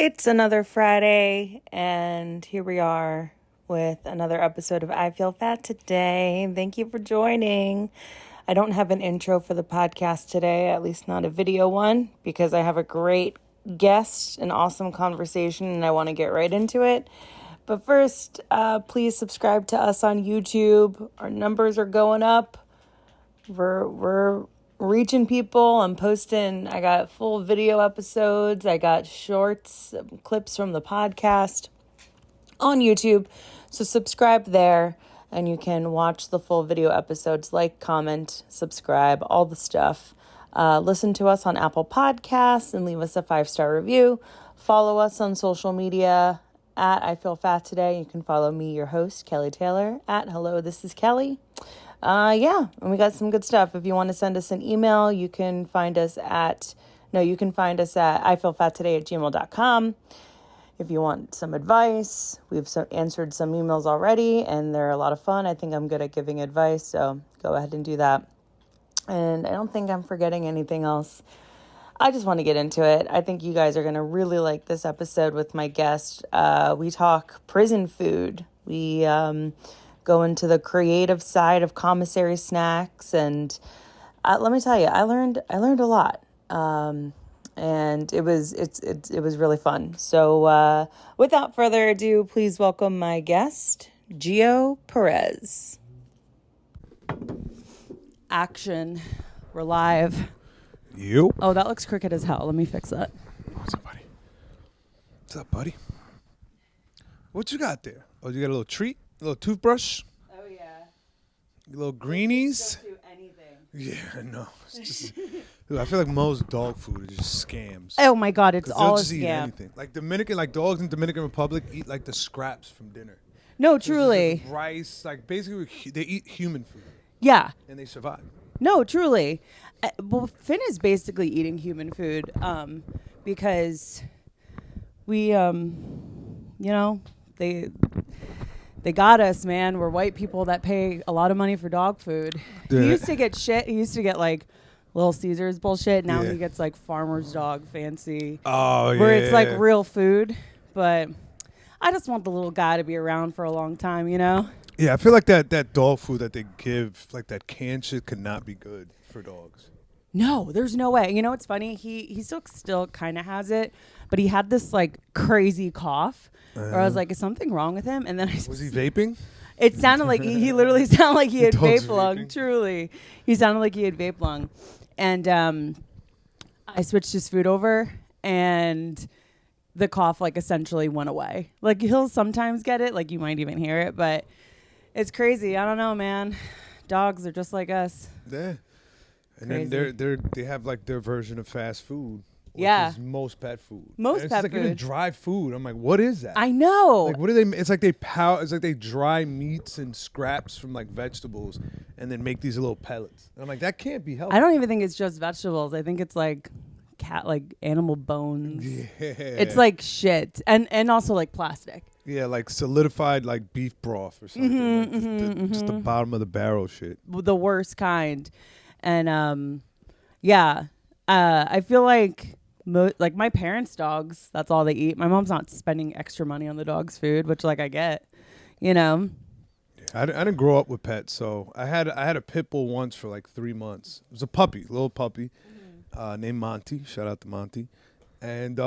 It's another Friday, and here we are with another episode of I Feel Fat today. Thank you for joining. I don't have an intro for the podcast today, at least not a video one, because I have a great guest, an awesome conversation, and I want to get right into it. But first, please subscribe to us on YouTube. Our numbers are going up. We're reaching people. I'm posting. I got full video episodes. I got shorts, clips from the podcast on YouTube. So subscribe there and you can watch the full video episodes, like, comment, subscribe, all the stuff. Listen to us on Apple Podcasts and leave us a 5-star review. Follow us on social media at I Feel Fat Today. You can follow me, your host, Kelly Taylor, at Hello, This is Kelly. And we got some good stuff. If you want to send us an email, you can find us at ifeelfattoday@gmail.com. If you want some advice, we've answered some emails already, and they're a lot of fun. I think I'm good at giving advice, so go ahead and do that. And I don't think I'm forgetting anything else. I just want to get into it. I think you guys are going to really like this episode with my guest. We talk prison food. We go into the creative side of commissary snacks, and let me tell you, I learned a lot, and it was really fun. So without further ado, please welcome my guest, Geo Perez. Action, we're live. You? Oh, that looks crooked as hell. Let me fix that. What's up, buddy? What's up, buddy? What you got there? Oh, you got a little treat? A little toothbrush? Oh yeah. A little greenies? Don't do anything. Yeah, I know. It's just, dude, I feel like most dog food is just scams. Oh my God, it's 'Cause all they'll a just eat scam. anything. Like dogs in Dominican Republic eat like the scraps from dinner. No, It's just, truly. like, rice, like basically they eat human food Yeah. and they survive. No, truly. Well, Finn is basically eating human food because we, they got us, man. We're white people that pay a lot of money for dog food. Yeah. He used to get shit. He used to get like Little Caesars bullshit. Now Yeah. he gets like Farmer's Dog fancy, Oh, yeah. where it's like real food. But I just want the little guy to be around for a long time, you know? Yeah, I feel like that dog food that they give, like that canned shit, could not be good for dogs. No, there's no way. You know what's funny? He still kind of has it, but he had this like crazy cough. Where I was like, is something wrong with him? And then Was he vaping? It sounded like he literally sounded like he had Dog's vape lung. vaping. Truly, he sounded like he had vape lung. And I switched his food over, and the cough like essentially went away. Like he'll sometimes get it, like you might even hear it, but it's crazy. I don't know, man. Dogs are just like us. Yeah. And Crazy. then they have like their version of fast food. Which Yeah. is most pet food. Most and it's pet like even food. dry food. I'm like, what is that? I know. Like, what do they? It's like they dry meats and scraps from like vegetables, and then make these little pellets. And I'm like, that can't be healthy. I don't even think it's just vegetables. I think it's like animal bones. Yeah. It's like shit, and also like plastic. Yeah, like solidified like beef broth or something. Like just the bottom of the barrel shit. The worst kind. And I feel like my parents' dogs, that's all they eat. My mom's not spending extra money on the dog's food, which like I get, you know. Yeah, I didn't grow up with pets, so I had a pit bull once for like 3 months. It was a puppy, little puppy, named Monty. Shout out to Monty. And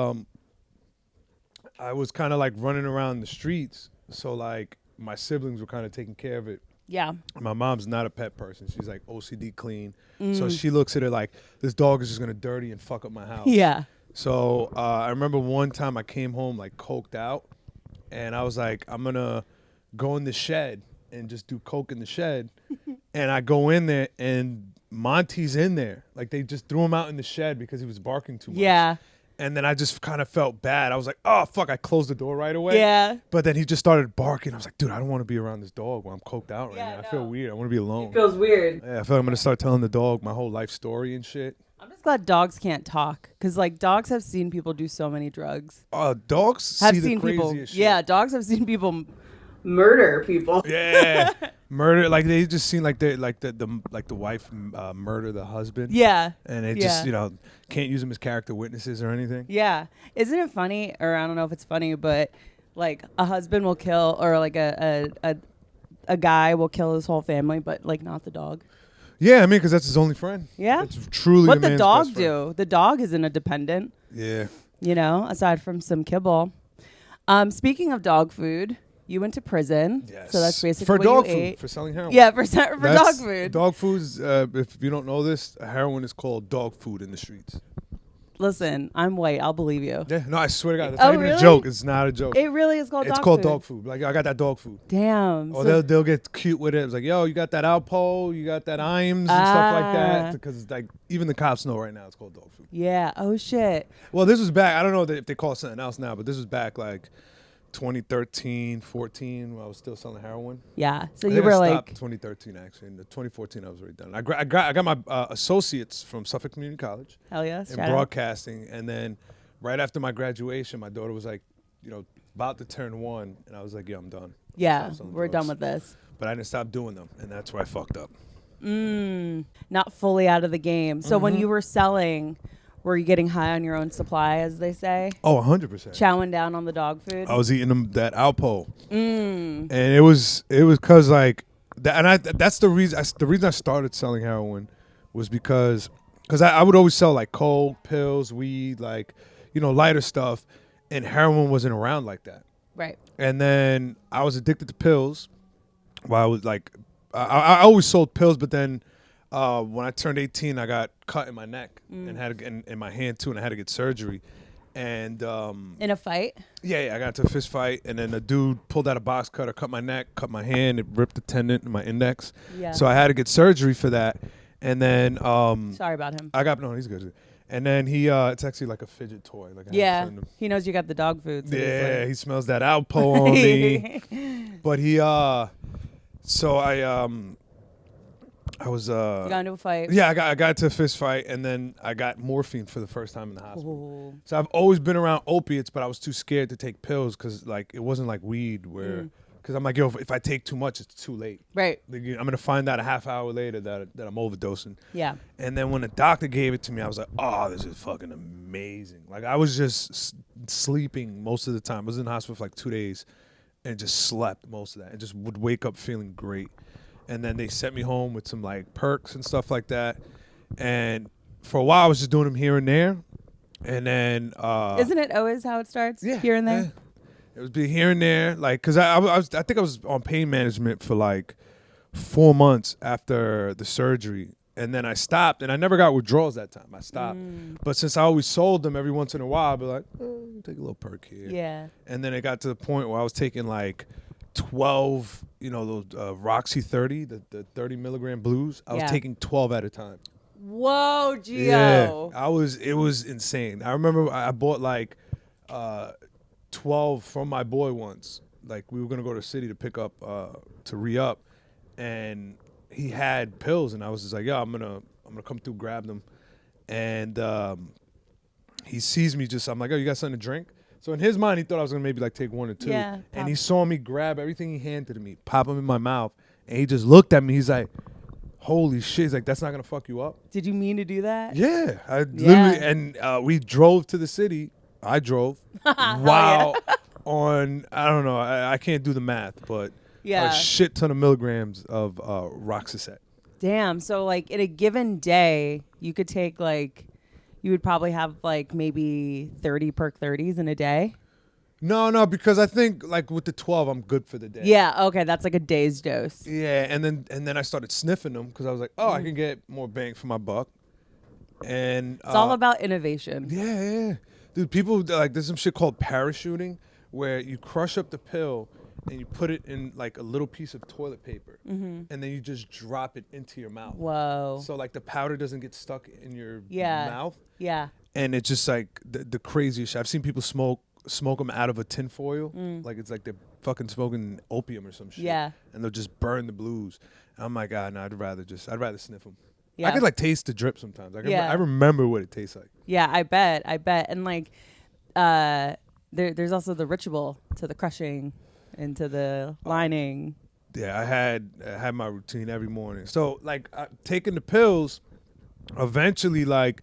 I was kind of like running around the streets, so like my siblings were kind of taking care of it. Yeah. My mom's not a pet person. She's like OCD clean. So she looks at it like, this dog is just going to dirty and fuck up my house. Yeah. So I remember one time I came home like coked out, and I was like, I'm going to go in the shed and just do coke in the shed. And I go in there and Monty's in there. Like they just threw him out in the shed because he was barking too much. Yeah. And then I just kind of felt bad. I was like, oh, fuck. I closed the door right away. Yeah. But then he just started barking. I was like, dude, I don't want to be around this dog when I'm coked out right Yeah, now. I no. feel weird. I want to be alone. It feels weird. Yeah, I feel like I'm going to start telling the dog my whole life story and shit. I'm just glad dogs can't talk, because like dogs have seen people do so many drugs. Dogs Have see the seen people. craziest shit. Yeah, dogs have seen people murder people. Yeah. murder. Like they just seem like they like the wife murder the husband. Yeah. And they just can't use them as character witnesses or anything. Yeah. Isn't it funny? Or I don't know if it's funny, but like a husband will kill, or like a guy will kill his whole family, but like not the dog. Yeah, I mean, because that's his only friend. Yeah. It's truly what a the man's dog best do? friend. The dog isn't a dependent. Yeah. Aside from some kibble. Speaking of dog food, you went to prison. Yes. So that's basically for what dog you food, ate. for selling heroin. Yeah, for dog food. Dog food's, if you don't know this, heroin is called dog food in the streets. Listen, I'm white. I'll believe you. Yeah, no, I swear to God, that's not even really? a joke. It's not a joke. It really is called It's dog called food. dog food. Like, I got that dog food. Damn. Or So they'll get cute with it. It's like, yo, you got that Alpo, you got that Iams and stuff like that. Because like even the cops know right now it's called dog food. yeah. Oh shit. Well, this was back. I don't know if they call it something else now, but this was back like 2013, 14 when I was still selling heroin. Yeah. So I you think were I like stopped 2013 actually. In 2014 I was already done. I got my associates from Suffolk Community College hell yeah. in Shout out. broadcasting, and then right after my graduation, my daughter was like, about to turn 1, and I was like, yeah, I'm done. Yeah, Stop selling we're drugs. done with this. But I didn't stop doing them, and that's where I fucked up. Not fully out of the game. So when you were selling, were you getting high on your own supply, as they say? Oh, 100%. Chowing down on the dog food? I was eating them that Alpo, and it was because like that, and that's the reason. The reason I started selling heroin was because I would always sell like coke, pills, weed, like lighter stuff, and heroin wasn't around like that. Right. And then I was addicted to pills. While I was like, I always sold pills, but then when I turned 18, I got cut in my neck and had in my hand too, and I had to get surgery. And In a fight? yeah, I got into a fist fight, and then a dude pulled out a box cutter, cut my neck, cut my hand, it ripped the tendon in my index. Yeah. So I had to get surgery for that. And then Sorry about him. he's good. And then it's actually like a fidget toy. Like I had to Yeah. send him. He knows you got the dog food. So Yeah, he smells that Alpo on me. But so I was you got into a fight? yeah, I got into a fist fight, and then I got morphine for the first time in the hospital. Ooh. So I've always been around opiates, but I was too scared to take pills because like it wasn't like weed where because I'm like, yo, if I take too much, it's too late. Right. Like, I'm gonna find out a half hour later that I'm overdosing. Yeah. And then when the doctor gave it to me, I was like, oh, this is fucking amazing. Like I was just sleeping most of the time. I was in the hospital for like 2 days and just slept most of that and just would wake up feeling great. And then they sent me home with some like perks and stuff like that. And for a while I was just doing them here and there. And then Isn't it always how it starts? yeah, Here and there? yeah. It was be here and there, like, cause I think I was on pain management for like 4 months after the surgery, and then I stopped, and I never got withdrawals that time. I stopped, but since I always sold them every once in a while, I'd be like, take a little perk here, Yeah. and then it got to the point where I was taking like 12, those Roxy 30, the 30 milligram blues. I was Yeah. taking 12 at a time. Whoa, Geo. Yeah, it was insane. I remember I bought like 12 from my boy once. Like we were gonna go to the city to pick up to re-up, and he had pills, and I was just like, yo, I'm gonna come through, grab them, and he sees me I'm like, oh, you got something to drink? So in his mind, he thought I was gonna maybe like take 1 or 2, Yeah, and he saw me grab everything he handed to me, pop them in my mouth, and he just looked at me. He's like, holy shit! He's like, that's not gonna fuck you up. Did you mean to do that? Yeah, I literally, and we drove to the city. I drove while on, I don't know, I can't do the math, but Yeah. a shit ton of milligrams of Roxicet. Damn. So like in a given day, you could take like, you would probably have like maybe 30 perk 30s in a day. No, because I think like with the 12, I'm good for the day. Yeah. Okay. That's like a day's dose. Yeah, and then I started sniffing them because I was like, oh, I can get more bang for my buck. And It's all about innovation. Yeah. Dude, people like there's some shit called parachuting where you crush up the pill and you put it in like a little piece of toilet paper and then you just drop it into your mouth. Whoa. So like the powder doesn't get stuck in your Yeah. mouth. Yeah. And it's just like the craziest shit. I've seen people smoke them out of a tin foil. Like it's like they're fucking smoking opium or some shit. Yeah. And they'll just burn the blues. And I'm like, God, no, I'd rather sniff them. Yeah. I could like taste the drip sometimes. Yeah. I remember what it tastes like. Yeah. I bet. And like, there's also the ritual to the crushing and to the lining. Yeah, I had my routine every morning. So like taking the pills, eventually like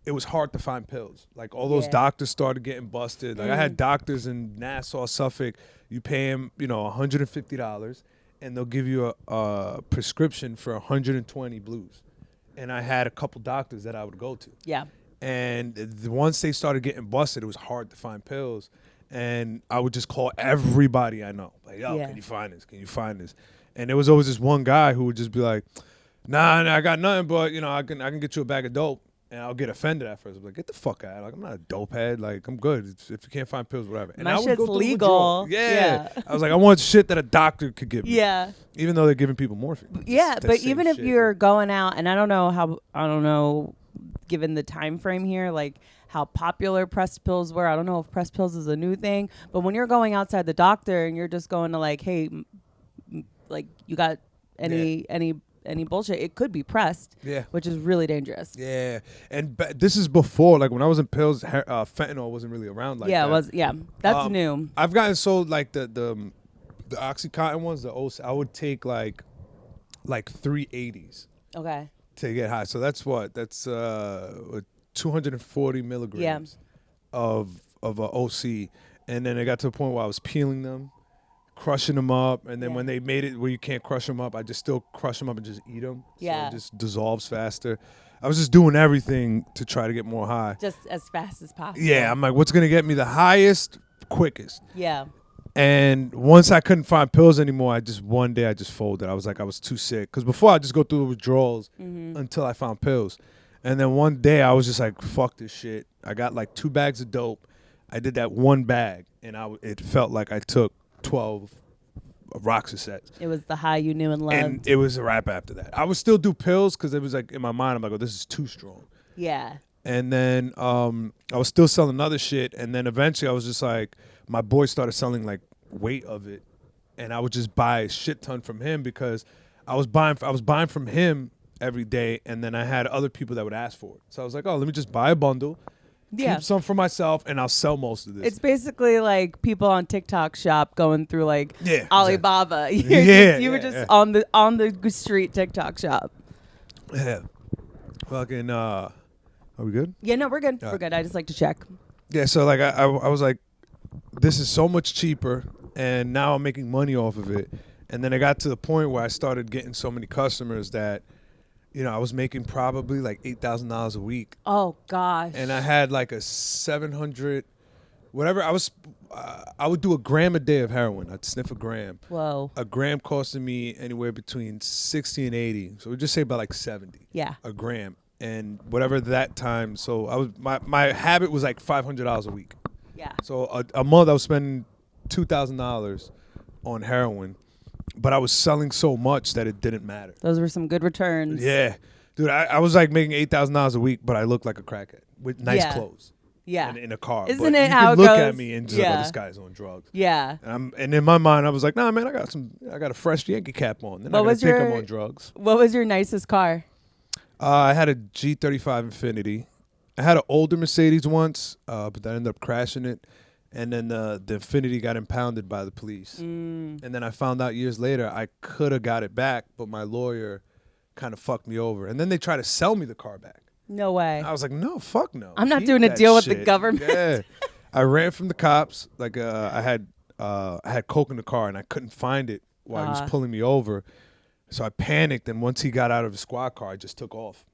it was hard to find pills. Like all those Yeah. doctors started getting busted. Like I had doctors in Nassau, Suffolk. You pay them, $150, and they'll give you a prescription for 120 blues. And I had a couple doctors that I would go to. Yeah. And once they started getting busted, it was hard to find pills. And I would just call everybody I know. Like, yo, Yeah. can you find this? Can you find this? And there was always this one guy who would just be like, nah, I got nothing, but, I can get you a bag of dope. And I'll get offended at first. I'm like, get the fuck out. Like, I'm not a dope head. Like, I'm good. If you can't find pills, whatever. And My I would shit's go through the legal. withdrawal. Yeah. I was like, I want shit that a doctor could give me. Yeah. Even though they're giving people morphine. Yeah, It's the but same even if shit. you're going out, and I don't know, given the time frame here, like how popular pressed pills were. I don't know if pressed pills is a new thing, but when you're going outside the doctor and you're just going to like, hey, like you got any bullshit, it could be pressed. Yeah. Which is really dangerous. Yeah, and this is before, like when I was in pills, fentanyl wasn't really around like that. That's new. I've gotten sold like the OxyContin ones, I would take like 380s Okay. to get high. So that's 240 milligrams of OC, and then it got to a point where I was peeling them, crushing them up, and then when they made it where you can't crush them up, I just still crush them up and just eat them. Yeah. So it just dissolves faster. I was just doing everything to try to get more high. Just as fast as possible. Yeah, I'm like, what's gonna get me the highest, quickest? Yeah. And once I couldn't find pills anymore, one day I just folded. I was too sick. Because before I just go through the withdrawals until I found pills. And then one day I was just like, fuck this shit. I got like 2 bags of dope. I did that 1 bag, and it felt like I took 12 Roxasets. It was the high you knew and loved. And it was a wrap after that. I would still do pills because it was like in my mind, I'm like, oh, this is too strong. Yeah. And then I was still selling other shit. And then eventually I was just like, my boy started selling like weight of it. And I would just buy a shit ton from him because I was buying from him every day. And then I had other people that would ask for it. So I was like, oh, let me just buy a bundle, keep some for myself, and I'll sell most of this. It's basically like people on TikTok shop going through like Alibaba. Exactly. You were just on the street TikTok shop. Yeah. Fucking, are we good? Yeah, no, we're good. We're good. I just like to check. Yeah, so like I was like, this is so much cheaper, and now I'm making money off of it. And then it got to the point where I started getting so many customers that, I was making probably like $8,000 a week. Oh gosh. And I had like a 700, whatever. I would do a gram a day of heroin. I'd sniff a gram. Whoa. A gram costing me anywhere between 60 and 80. So we just say about like 70. Yeah. A gram. And whatever that time, so I was my habit was like $500 a week. Yeah. So a month I was spending $2,000 on heroin, but I was selling so much that it didn't matter. Those were some good returns. Yeah, dude, I was like making $8,000 a week, but I looked like a crackhead with nice clothes. Yeah. In a car. Isn't but it you how could it look goes? at me and just like, oh, this guy's on drugs. Yeah. And in my mind, I was like, nah, man, I got a fresh Yankee cap on. Then I gotta think I'm on drugs. What was your nicest car? I had a G35 Infinity. I had an older Mercedes once, but I ended up crashing it. And then the Infinity got impounded by the police. And then I found out years later I could have got it back, but my lawyer kind of fucked me over. And then they tried to sell me the car back. No way. I was like, no, fuck no. I'm not Keep doing a that deal with shit. the government. Yeah. I ran from the cops. Like I had coke in the car and I couldn't find it while he was pulling me over. So I panicked, and once he got out of his squad car, I just took off.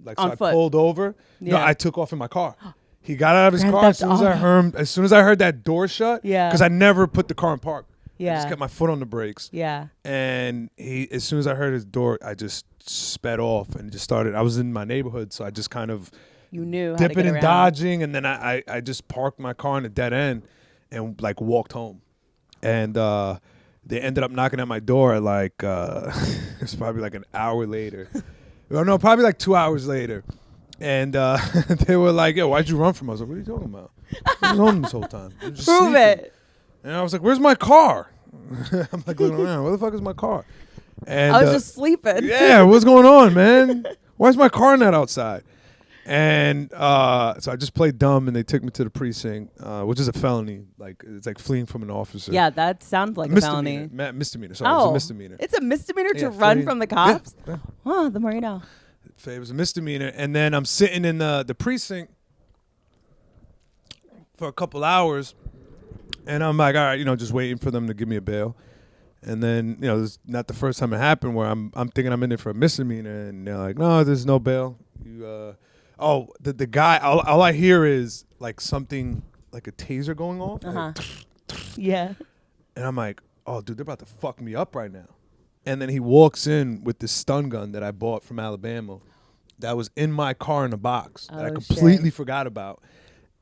Like so On I foot. pulled over. Yeah. No, I took off in my car. He got out of his Grand car Theft as soon as I heard that door shut. Yeah. Because I never put the car in park. Yeah. I just kept my foot on the brakes. Yeah. And as soon as I heard his door, I just sped off and just started. I was in my neighborhood, so I just kind of You knew how to dipping get and around. dodging, and then I just parked my car in a dead end and like walked home. And they ended up knocking at my door at like it was probably like an hour later. Well, no, probably like 2 hours later. And they were like, yo, why'd you run from us? I was like, what are you talking about? I was home this whole time. I was just Prove sleeping. it. And I was like, where's my car? I'm like looking around. Where the fuck is my car? And I was just sleeping. yeah, what's going on, man? Why's my car not outside? And so I just played dumb, and they took me to the precinct, which is a felony. Like it's like fleeing from an officer. Yeah, that sounds like a misdemeanor. felony. Misdemeanor. Sorry, it was a misdemeanor. It's a misdemeanor to Yeah, run fleeing. from the cops? Yeah. Huh, the more you know. It was a misdemeanor, and then I'm sitting in the precinct for a couple hours, and I'm like, all right, just waiting for them to give me a bail. And then, it's not the first time it happened where I'm thinking I'm in there for a misdemeanor, and they're like, no, there's no bail. You, the guy, all I hear is like something like a taser going off. Uh-huh. Like, Yeah. and I'm like, oh, dude, they're about to fuck me up right now. And then he walks in with this stun gun that I bought from Alabama that was in my car in a box that I completely forgot about.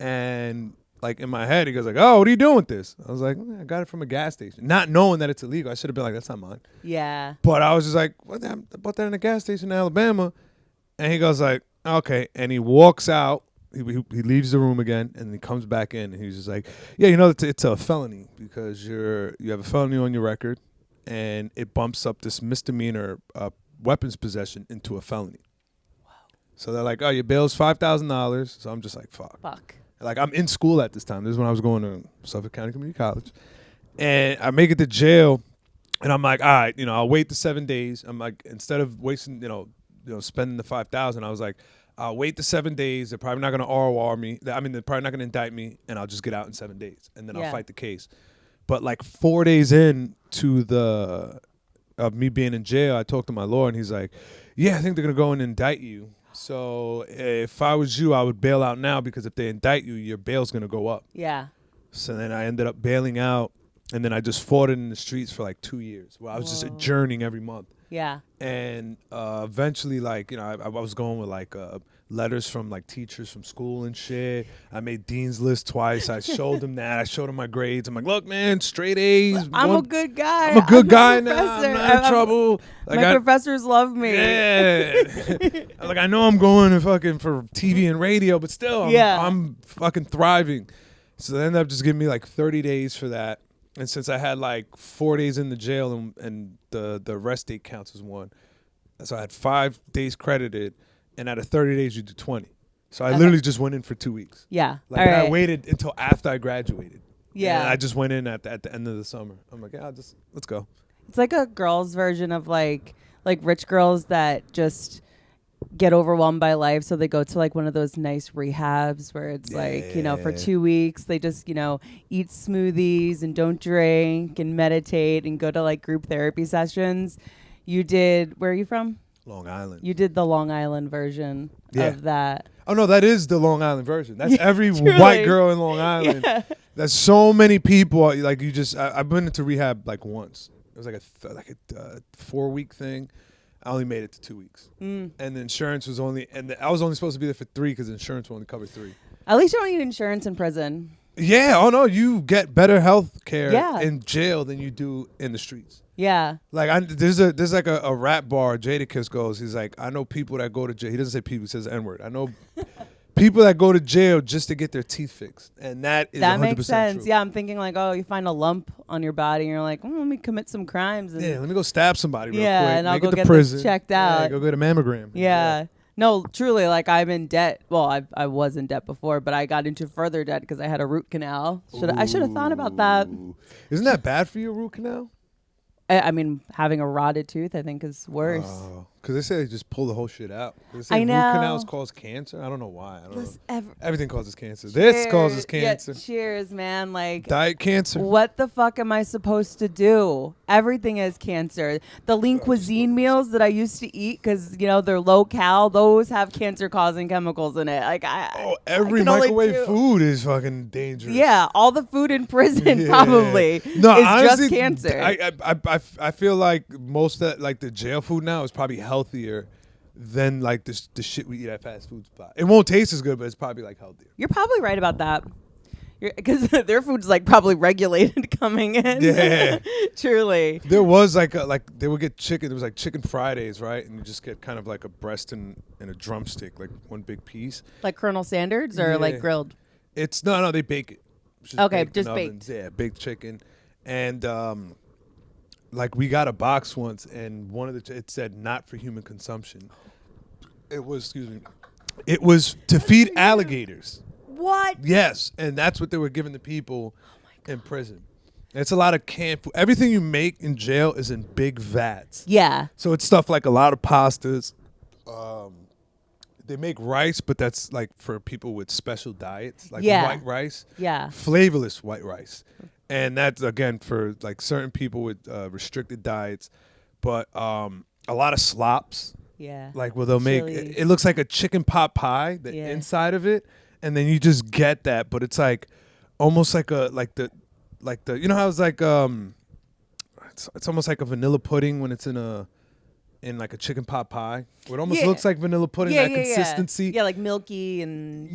And like in my head, he goes like, oh, what are you doing with this? I was like, I got it from a gas station. Not knowing that it's illegal. I should have been like, that's not mine. Yeah. But I was just like, what? I bought that in a gas station in Alabama. And he goes like, okay. And he walks out. He leaves the room again, and he comes back in, and he's just like, yeah, it's a felony because you have a felony on your record, and it bumps up this misdemeanor weapons possession into a felony. Wow. So they're like, oh, your bail's $5,000. So I'm just like, fuck. Like, I'm in school at this time. This is when I was going to Suffolk County Community College. And I make it to jail, and I'm like, all right, I'll wait the 7 days. I'm like, instead of wasting, spending the $5,000, I was like, I'll wait the 7 days. They're probably not going to ROR me. They're probably not going to indict me, and I'll just get out in 7 days, and then I'll fight the case. But like 4 days in to me being in jail, I talked to my lawyer, and he's like, yeah, I think they're going to go and indict you. So if I was you, I would bail out now because if they indict you, your bail's going to go up. Yeah. So then I ended up bailing out, and then I just fought it in the streets for like 2 years where I was just adjourning every month. Yeah. And eventually, like, I was going with like letters from like teachers from school and shit. I made dean's list twice. I showed them that. I showed them my grades. I'm like, look, man, straight A's. I'm a good guy. I'm a good guy now. I'm not in trouble. Like, my professors love me. Yeah. Like, I know I'm going to fucking for TV and radio, but still, I'm fucking thriving. So they ended up just giving me like 30 days for that. And since I had like 4 days in the jail and the arrest date counts as one, so I had 5 days credited, and out of 30 days you do 20. So I literally just went in for 2 weeks. Yeah. Like I waited until after I graduated. Yeah. And I just went in at the end of the summer. I'm like, let's go. It's like a girl's version of like rich girls that just get overwhelmed by life, so they go to like one of those nice rehabs where it's like, for 2 weeks they just, eat smoothies and don't drink and meditate and go to like group therapy sessions. You did, where are you from? Long Island. You did the Long Island version of that. Oh no, that is the Long Island version. That's every white girl in Long Island. Yeah. There's so many people. Like I've been into rehab like once. It was like a 4-week thing. I only made it to 2 weeks. And the insurance was I was only supposed to be there for 3 because the insurance will only cover 3. At least you don't need insurance in prison. Yeah. Oh no, you get better health care in jail than you do in the streets. Yeah. Like there's like a rap bar. Jadakiss goes. He's like, I know people that go to jail. He doesn't say people. He says N-word. I know people that go to jail just to get their teeth fixed, and that is 100% that makes sense. true. Yeah, I'm thinking like, oh, you find a lump on your body, and you're like, let me commit some crimes. And let me go stab somebody. Real quick. And I'll go get prison. this checked out. Yeah, go get a mammogram. Yeah. No, truly, like I'm in debt. Well, I was in debt before, but I got into further debt because I had a root canal. I should have thought about that. Isn't that bad for you, a root canal? I mean, having a rotted tooth, I think, is worse. Because they say they just pull the whole shit out. They say I know. root canals cause cancer. I don't know why. I don't know. Everything causes cancer. This causes cancer. Yeah, cheers, man. Like diet cancer. What the fuck am I supposed to do? Everything is cancer. The lean cuisine meals that I used to eat, because they're low cal, those have cancer causing chemicals in it. Like every microwave food is fucking dangerous. Yeah, all the food in prison probably is honestly, just cancer. I feel like most of like the jail food now is probably healthier than like the shit we eat at fast food spot. It won't taste as good, but it's probably like healthier. You're probably right about that. Because their food's like probably regulated coming in. Yeah. Truly. There was like they would get chicken. There was like chicken Fridays, right? And you just get kind of like a breast and a drumstick, like one big piece. Like Colonel Sanders or like grilled? It's no, they bake it. Just baked. Yeah, baked chicken. And like we got a box once, and one of it said not for human consumption. It was, excuse me, It was to feed alligators. What? Yes, and that's what they were giving the people in prison. It's a lot of canned food. Everything you make in jail is in big vats. Yeah. So it's stuff like a lot of pastas. They make rice, but that's like for people with special diets, like white rice. Yeah. Flavorless white rice. And that's, again, for like certain people with restricted diets. But a lot of slops. Yeah. Like, well, they'll make, it looks like a chicken pot pie, the inside of it. And then you just get that. But it's like almost like you know how it's like, it's almost like a vanilla pudding when it's in like a chicken pot pie. It almost looks like vanilla pudding, that consistency. Yeah, like milky and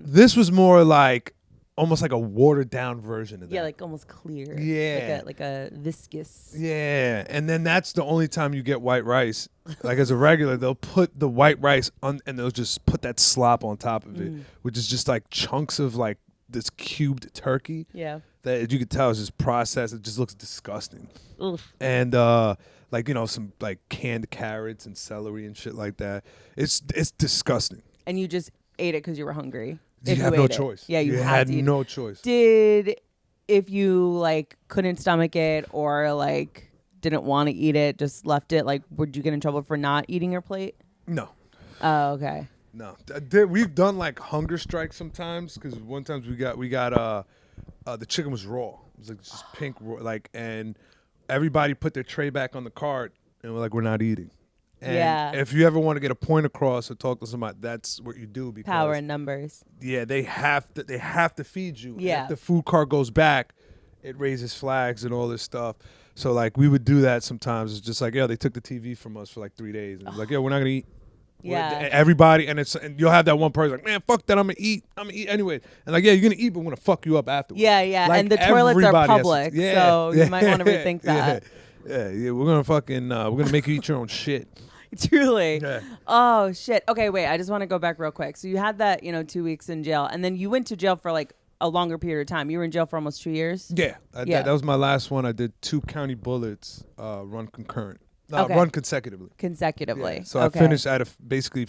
This was more like almost like a watered down version of that. Yeah, like almost clear. Yeah. Like a viscous. Yeah. And then that's the only time you get white rice. Like as a regular, they'll put the white rice on and they'll just put that slop on top of it, which is just like chunks of like this cubed turkey. Yeah. That you could tell is just processed. It just looks disgusting. Oof. And like, you know, some like canned carrots and celery and shit like that. It's disgusting. And you just ate it because you were hungry. You have no choice. Yeah, you had to eat no choice. If you like couldn't stomach it or like didn't want to eat it, just left it, like would you get in trouble for not eating your plate? No. Oh, okay. No. We've done like hunger strikes sometimes because one time we got the chicken was raw. It was like just pink raw, like, and everybody put their tray back on the cart and we're like, we're not eating. And if you ever want to get a point across or talk to somebody, that's what you do. Because power in numbers. Yeah, they have to feed you. Yeah. If the food cart goes back, it raises flags and all this stuff. So like we would do that sometimes. It's just like, they took the TV from us for like 3 days. And it's like, we're not gonna eat. Yeah. Everybody, and you'll have that one person like, man, fuck that, I'm gonna eat anyway. And like, you're gonna eat, but we're gonna fuck you up afterwards. Yeah, yeah. Like, and the toilets are public, so you might want to rethink that. Yeah, we're gonna fucking we're gonna make you eat your own shit. Truly. Yeah. Oh shit. Okay, wait. I just want to go back real quick. So you had that, 2 weeks in jail, and then you went to jail for like a longer period of time. You were in jail for almost 2 years. Yeah. That was my last one. I did 2 county bullets, run concurrent. Run consecutively. Consecutively. Yeah. So I finished out of basically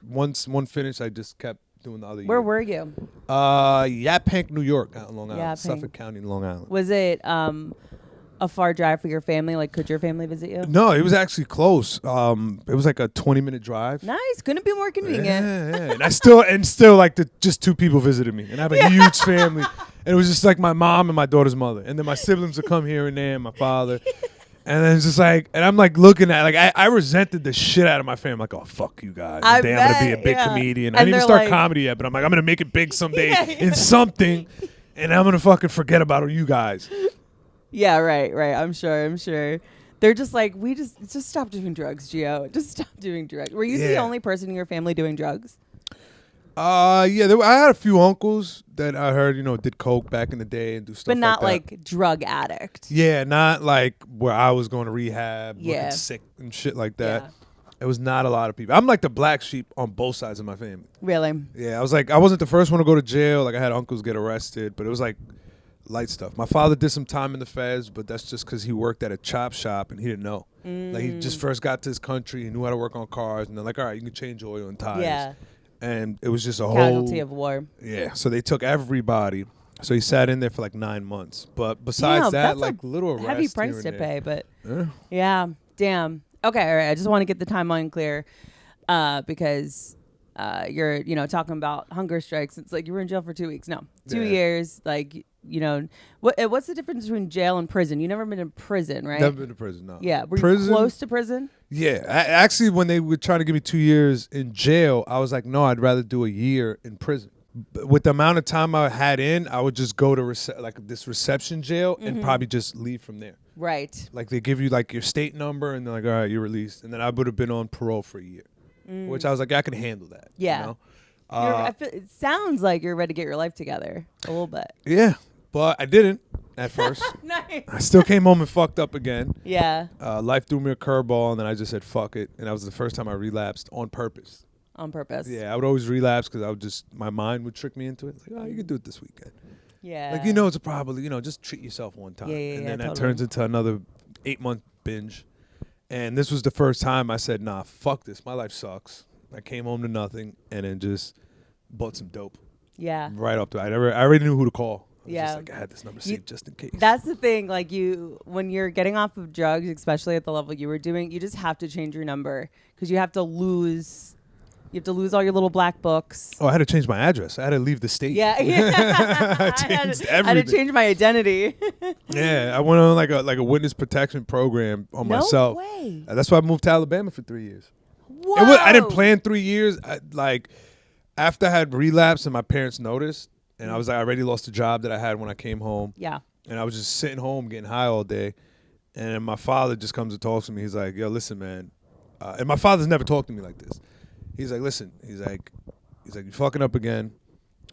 once one finished. I just kept doing the other. Where were you? Yaphank, New York, out in Long Island. Yaphank. Suffolk County, Long Island. Was it a far drive for your family? Like, could your family visit you? No, it was actually close. It was like a 20-minute drive. Nice. Couldn't be more convenient. Yeah. And still like just 2 people visited me, and I have a huge family. And it was just like my mom and my daughter's mother, and then my siblings would come here and there, and my father. And then it's just like, and I'm like looking at, like, I resented the shit out of my family. Like, oh, fuck you guys. I'm going to be a big comedian. I didn't even start comedy yet, but I'm like, I'm going to make it big someday in something, and I'm going to fucking forget about you guys. Yeah, right. I'm sure. They're just like, just stop doing drugs, Geo. Just stop doing drugs. Were you the only person in your family doing drugs? I had a few uncles that I heard, did coke back in the day and do stuff like that. But not like drug addict. Yeah, not like where I was going to rehab, looking sick and shit like that. Yeah. It was not a lot of people. I'm like the black sheep on both sides of my family. Really? Yeah, I wasn't the first one to go to jail. Like, I had uncles get arrested, but it was like light stuff. My father did some time in the feds, but that's just because he worked at a chop shop and he didn't know. Like, he just first got to this country, he knew how to work on cars, and they're like, all right, you can change oil and tires. Yeah. And it was just a casualty of war. Yeah, so they took everybody. So he sat in there for like 9 months. But besides that, like little arrests, heavy price to pay. But yeah, damn. Okay, all right. I just want to get the timeline clear, because you're talking about hunger strikes. It's like you were in jail for 2 weeks. No, 2 years. Like what's the difference between jail and prison? You never been in prison, right? Never been to prison. No. Yeah, were you close to prison? Yeah, actually, when they were trying to give me 2 years in jail, I was like, no, I'd rather do a year in prison. But with the amount of time I had in, I would just go to this reception jail and probably just leave from there. Right. Like, they give you like your state number and they're like, all right, you're released. And then I would have been on parole for a year, which I was like, I can handle that. Yeah. It sounds like you're ready to get your life together a little bit. Yeah, but I didn't at first. Nice. I still came home and fucked up again. Yeah. Life threw me a curveball, and then I just said, fuck it. And that was the first time I relapsed on purpose. On purpose. Yeah, I would always relapse because my mind would trick me into it. Like, oh, you can do it this weekend. Yeah. Like, it's probably, just treat yourself one time. And then that turns into another 8-month binge. And this was the first time I said, nah, fuck this. My life sucks. I came home to nothing, and then just bought some dope Yeah. right off the. I already knew who to call. I was Yeah. just like, I had this number saved just in case. That's the thing. Like when you're getting off of drugs, especially at the level you were doing, you just have to change your number because you have to lose all your little black books. Oh, I had to change my address. I had to leave the state. Yeah. I changed everything. I had to change my identity. Yeah, I went on like a witness protection program on myself. No way. That's why I moved to Alabama for 3 years. Whoa. I didn't plan 3 years. After I had relapsed and my parents noticed, and I was like, I already lost the job that I had when I came home. Yeah. And I was just sitting home getting high all day. And then my father just comes and talks to me. He's like, yo, listen, man. And my father's never talked to me like this. He's like, listen. He's like, you're fucking up again.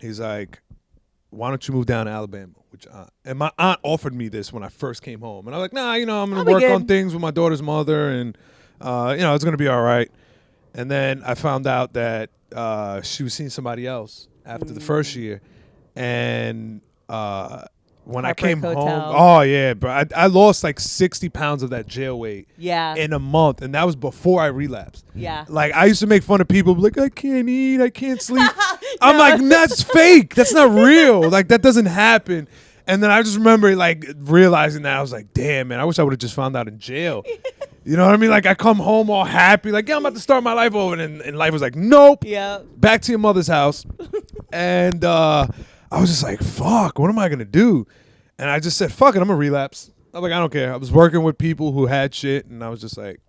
He's like, why don't you move down to Alabama? And my aunt offered me this when I first came home. And I was like, nah, I'm going to work on things with my daughter's mother. And, it's going to be all right. And then I found out that she was seeing somebody else after the first year. And when I came home, oh yeah, bro, I lost like 60 pounds of that jail weight in a month, and that was before I relapsed. Yeah. Like I used to make fun of people like, I can't eat, I can't sleep. I'm like, that's fake. That's not real. Like that doesn't happen. And then I just remember like realizing that I was like, damn, man, I wish I would have just found out in jail. You know what I mean? Like I come home all happy, like, yeah, I'm about to start my life over, and life was like, nope. Yeah. Back to your mother's house. And I was just like, fuck, what am I going to do? And I just said, fuck it, I'm going to relapse. I was like, I don't care. I was working with people who had shit, and I was just like,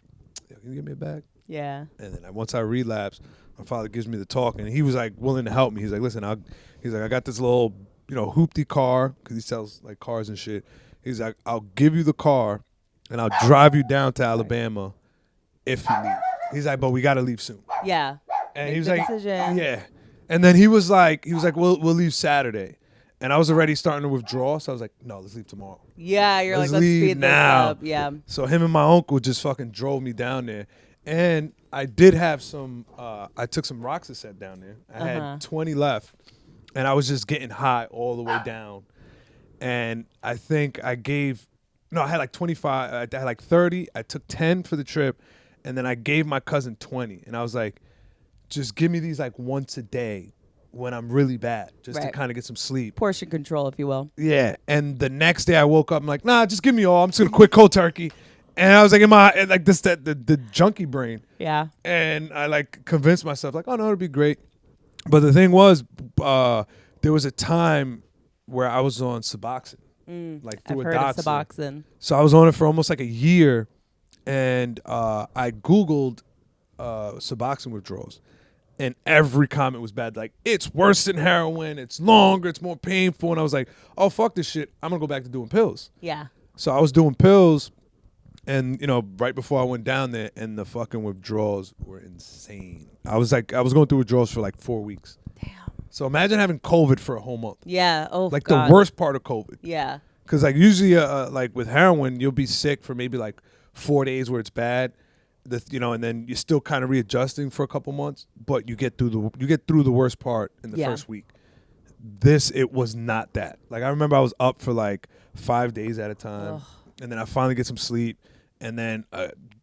can you give me a bag? Yeah. And then once I relapsed, my father gives me the talk, and he was like willing to help me. He's like, listen, I got this little, hoopty car, because he sells like cars and shit. He's like, I'll give you the car, and I'll drive you down to Alabama if you leave. He's like, but we got to leave soon. Yeah. And he was like, decision. yeah. And then he was like, we'll leave Saturday. And I was already starting to withdraw, so I was like, no, let's leave tomorrow. Yeah, you're let's like, let's speed now. This up. Yeah. So him and my uncle just fucking drove me down there. And I did have I took some Roxaset down there. I had 20 left. And I was just getting high all the way down. And I think I had like 25, I had like 30. I took 10 for the trip. And then I gave my cousin 20. And I was like, just give me these like once a day when I'm really bad, just to kind of get some sleep. Portion control, if you will. Yeah. And the next day I woke up, I'm like, nah, just give me all. I'm just going to quit cold turkey. And I was like, the junkie brain. Yeah. And I like convinced myself like, oh no, it'll be great. But the thing was, there was a time where I was on Suboxone, like through I've a heard doctor. of Suboxone. So I was on it for almost like a year. And I Googled Suboxone withdrawals, and every comment was bad. Like, it's worse than heroin, it's longer, it's more painful. And I was like, oh, fuck this shit, I'm gonna go back to doing pills. Yeah. So I was doing pills, and right before I went down there, and the fucking withdrawals were insane. I was going through withdrawals for like 4 weeks. Damn. So imagine having COVID for a whole month. Yeah. Oh, like God. The worst part of COVID. Yeah. Because like usually like with heroin, you'll be sick for maybe like 4 days where it's bad, and then you're still kind of readjusting for a couple months, but you get through the worst part in the first week. It was not that. Like I remember I was up for like 5 days at a time, and then I finally get some sleep, and then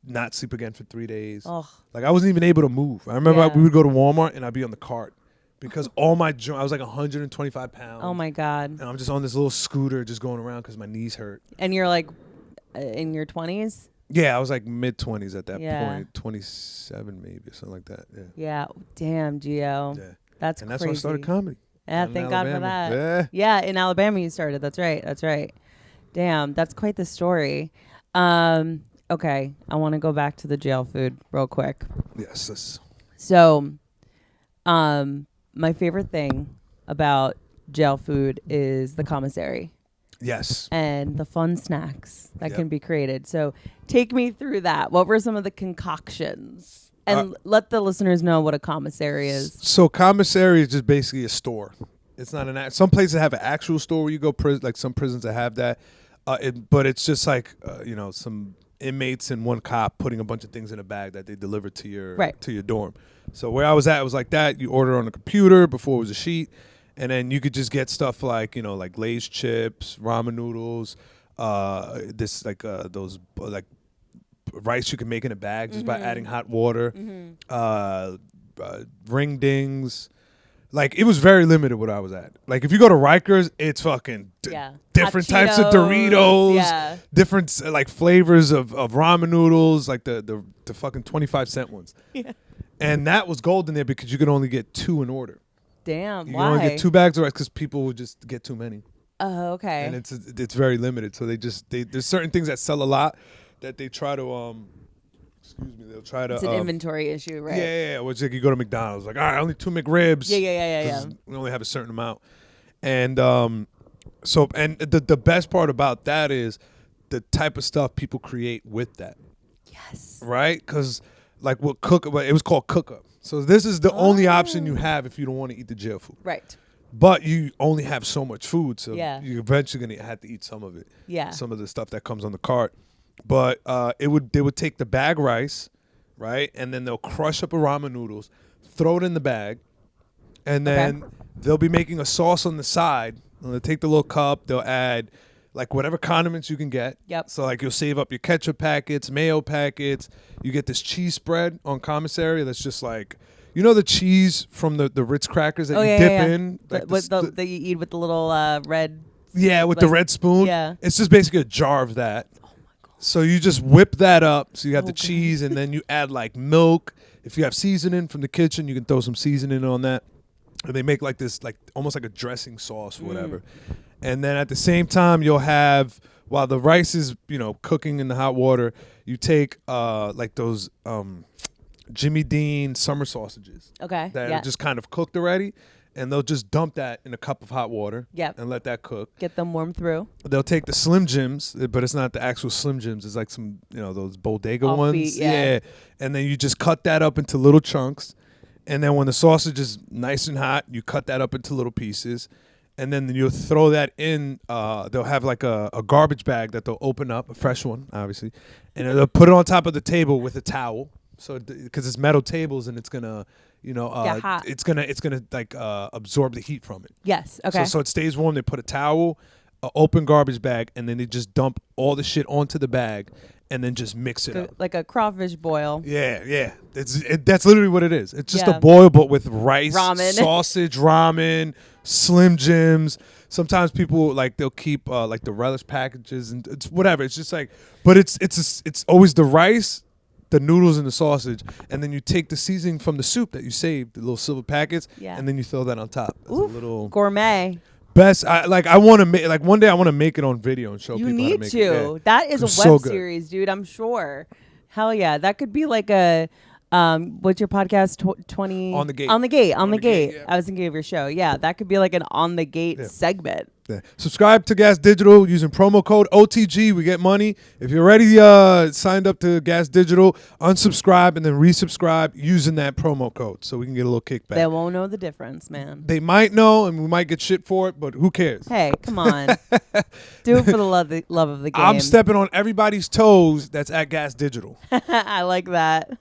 not sleep again for 3 days. Like I wasn't even able to move. I remember we would go to Walmart and I'd be on the cart because all my I was like 125 pounds. Oh my God. And I'm just on this little scooter just going around because my knees hurt. And you're like in your 20s? Yeah, I was like mid-20s at that point, 27 maybe or something like that. Yeah. Yeah. Damn, Geo. Yeah. That's crazy. And that's when I started comedy. Yeah, thank God for that. Yeah, in Alabama you started. That's right. Damn, that's quite the story. Okay, I want to go back to the jail food real quick. Yes. So, my favorite thing about jail food is the commissary. Yes. And the fun snacks that can be created. So take me through that. What were some of the concoctions? And let the listeners know what a commissary is. So commissary is just basically a store. It's not some places have an actual store where you go, like some prisons that have that. But it's just like, some inmates and one cop putting a bunch of things in a bag that they deliver to your dorm. So where I was at, it was like that. You order on the computer before it was a sheet. And then you could just get stuff like, like Lay's chips, ramen noodles, those like rice you can make in a bag just by adding hot water, ring dings. Like, it was very limited what I was at. Like, if you go to Rikers, it's fucking different types of Doritos, different like flavors of ramen noodles, like the fucking 25-cent ones. Yeah. And that was gold in there because you could only get 2 in order. Damn, you why? You only get 2 bags of rice because people would just get too many. Oh, okay. And it's very limited. So there's certain things that sell a lot that they try to they'll try to. It's an inventory issue, right? Yeah. Which like you go to McDonald's, like, all right, only 2 McRibs. Yeah. We only have a certain amount, and the best part about that is the type of stuff people create with that. Yes. Right, because like it was called cook up. So this is the only option you have if you don't want to eat the jail food. Right. But you only have so much food, so you're eventually gonna have to eat some of it. Yeah. Some of the stuff that comes on the cart. But they would take the bag rice, right, and then they'll crush up a ramen noodles, throw it in the bag, and then they'll be making a sauce on the side. And they'll take the little cup, they'll add like whatever condiments you can get. Yep. So like you'll save up your ketchup packets, mayo packets. You get this cheese spread on commissary that's just like, you know, the cheese from the Ritz crackers that you dip in, like that you eat with the little red. Yeah, with the red spoon. Yeah. It's just basically a jar of that. So you just whip that up. So you have the cheese, and then you add like milk. If you have seasoning from the kitchen, you can throw some seasoning on that. And they make like this, like almost like a dressing sauce or whatever. And then at the same time, you'll have, while the rice is, cooking in the hot water, you take like those Jimmy Dean summer sausages. Okay. That are just kind of cooked already. And they'll just dump that in a cup of hot water. Yep. And let that cook. Get them warm through. They'll take the Slim Jims, but it's not the actual Slim Jims. It's like some, those bodega ones. Yeah. And then you just cut that up into little chunks. And then when the sausage is nice and hot, you cut that up into little pieces. And then you'll throw that in. They'll have like a garbage bag that they'll open up, a fresh one, obviously. And they'll put it on top of the table with a towel. So, because it's metal tables and it's going to, hot. it's gonna like absorb the heat from it. Yes. Okay. So it stays warm. They put a towel, an open garbage bag, and then they just dump all the shit onto the bag, and then just mix it up like a crawfish boil. Yeah. That's literally what it is. It's just a boil, but with rice, ramen, sausage, ramen, Slim Jims. Sometimes people they'll keep like the relish packages and it's whatever. It's just like, but it's always the rice, the noodles, and the sausage, and then you take the seasoning from the soup that you saved, the little silver packets, and then you throw that on top. As a little gourmet. Best. I want to make one day. I want to make it on video and show people how to make it. You need to. Yeah. That is a web series, dude. I'm sure. Hell yeah, that could be like a. What's your podcast? 20 on the gate. On the gate. Yeah. I was thinking of your show. Yeah, that could be like an on the gate segment. Yeah. Subscribe to Gas Digital using promo code OTG. We get money. If you're already signed up to Gas Digital, unsubscribe and then resubscribe using that promo code so we can get a little kickback. They won't know the difference, man. They might know, and we might get shit for it, but who cares? Hey, come on. Do it for the love of the game. I'm stepping on everybody's toes that's at Gas Digital. I like that.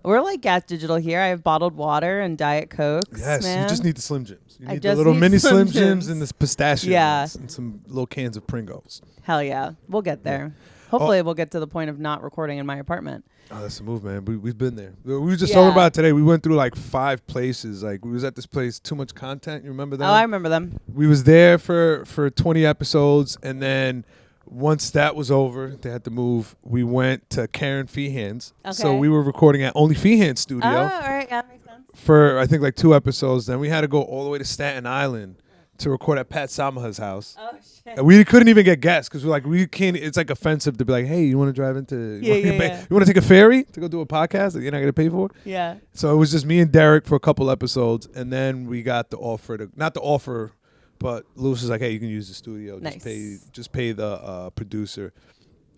We're like Gas Digital here. I have bottled water and Diet Cokes. Yes, man. You just need the Slim Jims. You need the little mini Slim Jims and the pistachio ones and some little cans of Pringles. Hell yeah. We'll get there. Hopefully we'll get to the point of not recording in my apartment. Oh, that's the move, man. We've been there. We were just talking about it today. We went through like 5 places. Like we was at this place, Too Much Content. You remember that? Oh, I remember them. We was there for 20 episodes, and then once that was over, they had to move. We went to Karen Feehan's. Okay. So we were recording at Only Feehan Studio. Oh, all right. That makes sense. For, I think, like 2 episodes. Then we had to go all the way to Staten Island to record at Pat Samaha's house. Oh, shit. And we couldn't even get guests because we can't. It's like offensive to be like, hey, you want to drive into? You want to take a ferry to go do a podcast that you're not going to pay for? Yeah. So it was just me and Derek for a couple episodes. And then we got the offer not the offer, but Lewis was like, hey, you can use the studio. Nice. Just pay the producer.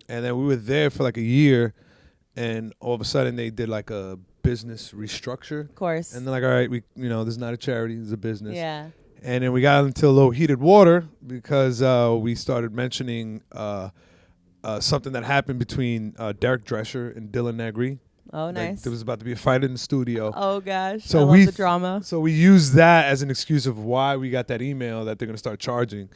And then we were there for like a year, and all of a sudden they did like a business restructure. Of course. And they're like, all right, this is not a charity, this is a business. Yeah. And then we got into a little heated water because we started mentioning something that happened between Derek Drescher and Dylan Negri. Oh, nice. There was about to be a fight in the studio. Oh, gosh. So I love the drama. So we used that as an excuse of why we got that email that they're going to start charging,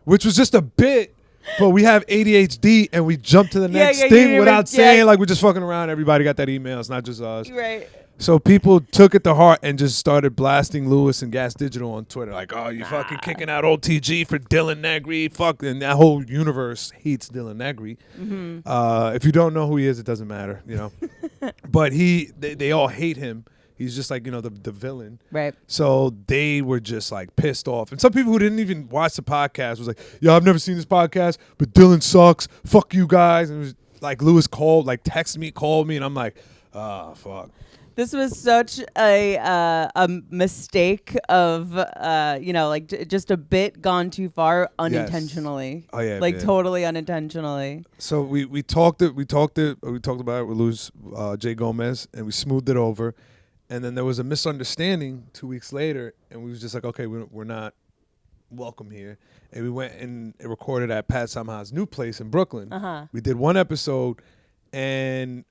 which was just a bit, but we have ADHD and we jumped to the next thing without saying, like, we're just fucking around. Everybody got that email. It's not just us. Right. So people took it to heart and just started blasting Lewis and Gas Digital on Twitter. Like, oh, you fucking kicking out OTG for Dylan Negri. Fuck. And that whole universe hates Dylan Negri. If you don't know who he is, it doesn't matter, you know. But they all hate him. He's just like, you know, the villain. Right. So they were just like pissed off. And some people who didn't even watch the podcast was like, yo, I've never seen this podcast, but Dylan sucks. Fuck you guys. And it was like Lewis called, like texted me, called me. And I'm like, oh, fuck. This was such a mistake of, like just a bit gone too far unintentionally. Yes. Oh, yeah. Like totally unintentionally. So we talked about it with Luis J. Gomez, and we smoothed it over. And then there was a misunderstanding 2 weeks later, and we was just like, okay, we're not welcome here. And we went and recorded at Pat Samha's new place in Brooklyn. We did one episode, and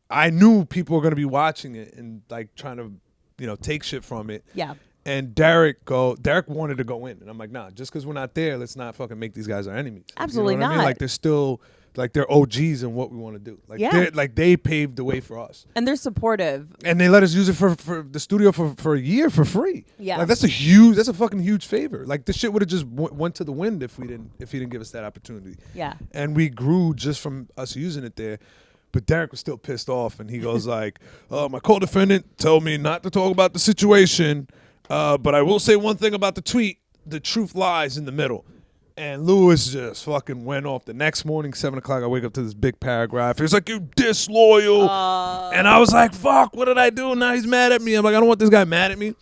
I knew people were going to be watching it and like trying to, you know, take shit from it. Yeah. And Derek wanted to go in, and I'm like, nah, just because we're not there, let's not fucking make these guys our enemies. Absolutely you know what not. I mean? Like they're still, like they're OGs in what we want to do. Like they paved the way for us, and they're supportive, and they let us use it for the studio for a year for free. Yeah, like that's a fucking huge favor. Like this shit would have just went to the wind if he didn't give us that opportunity. Yeah, and we grew just from us using it there. But Derek was still pissed off, and he goes like, my co-defendant told me not to talk about the situation, but I will say one thing about the tweet: the truth lies in the middle. And Lewis just fucking went off. The next morning, 7 o'clock, I wake up to this big paragraph. He's like, you disloyal. And I was like, fuck, what did I do? Now he's mad at me. I'm like, I don't want this guy mad at me.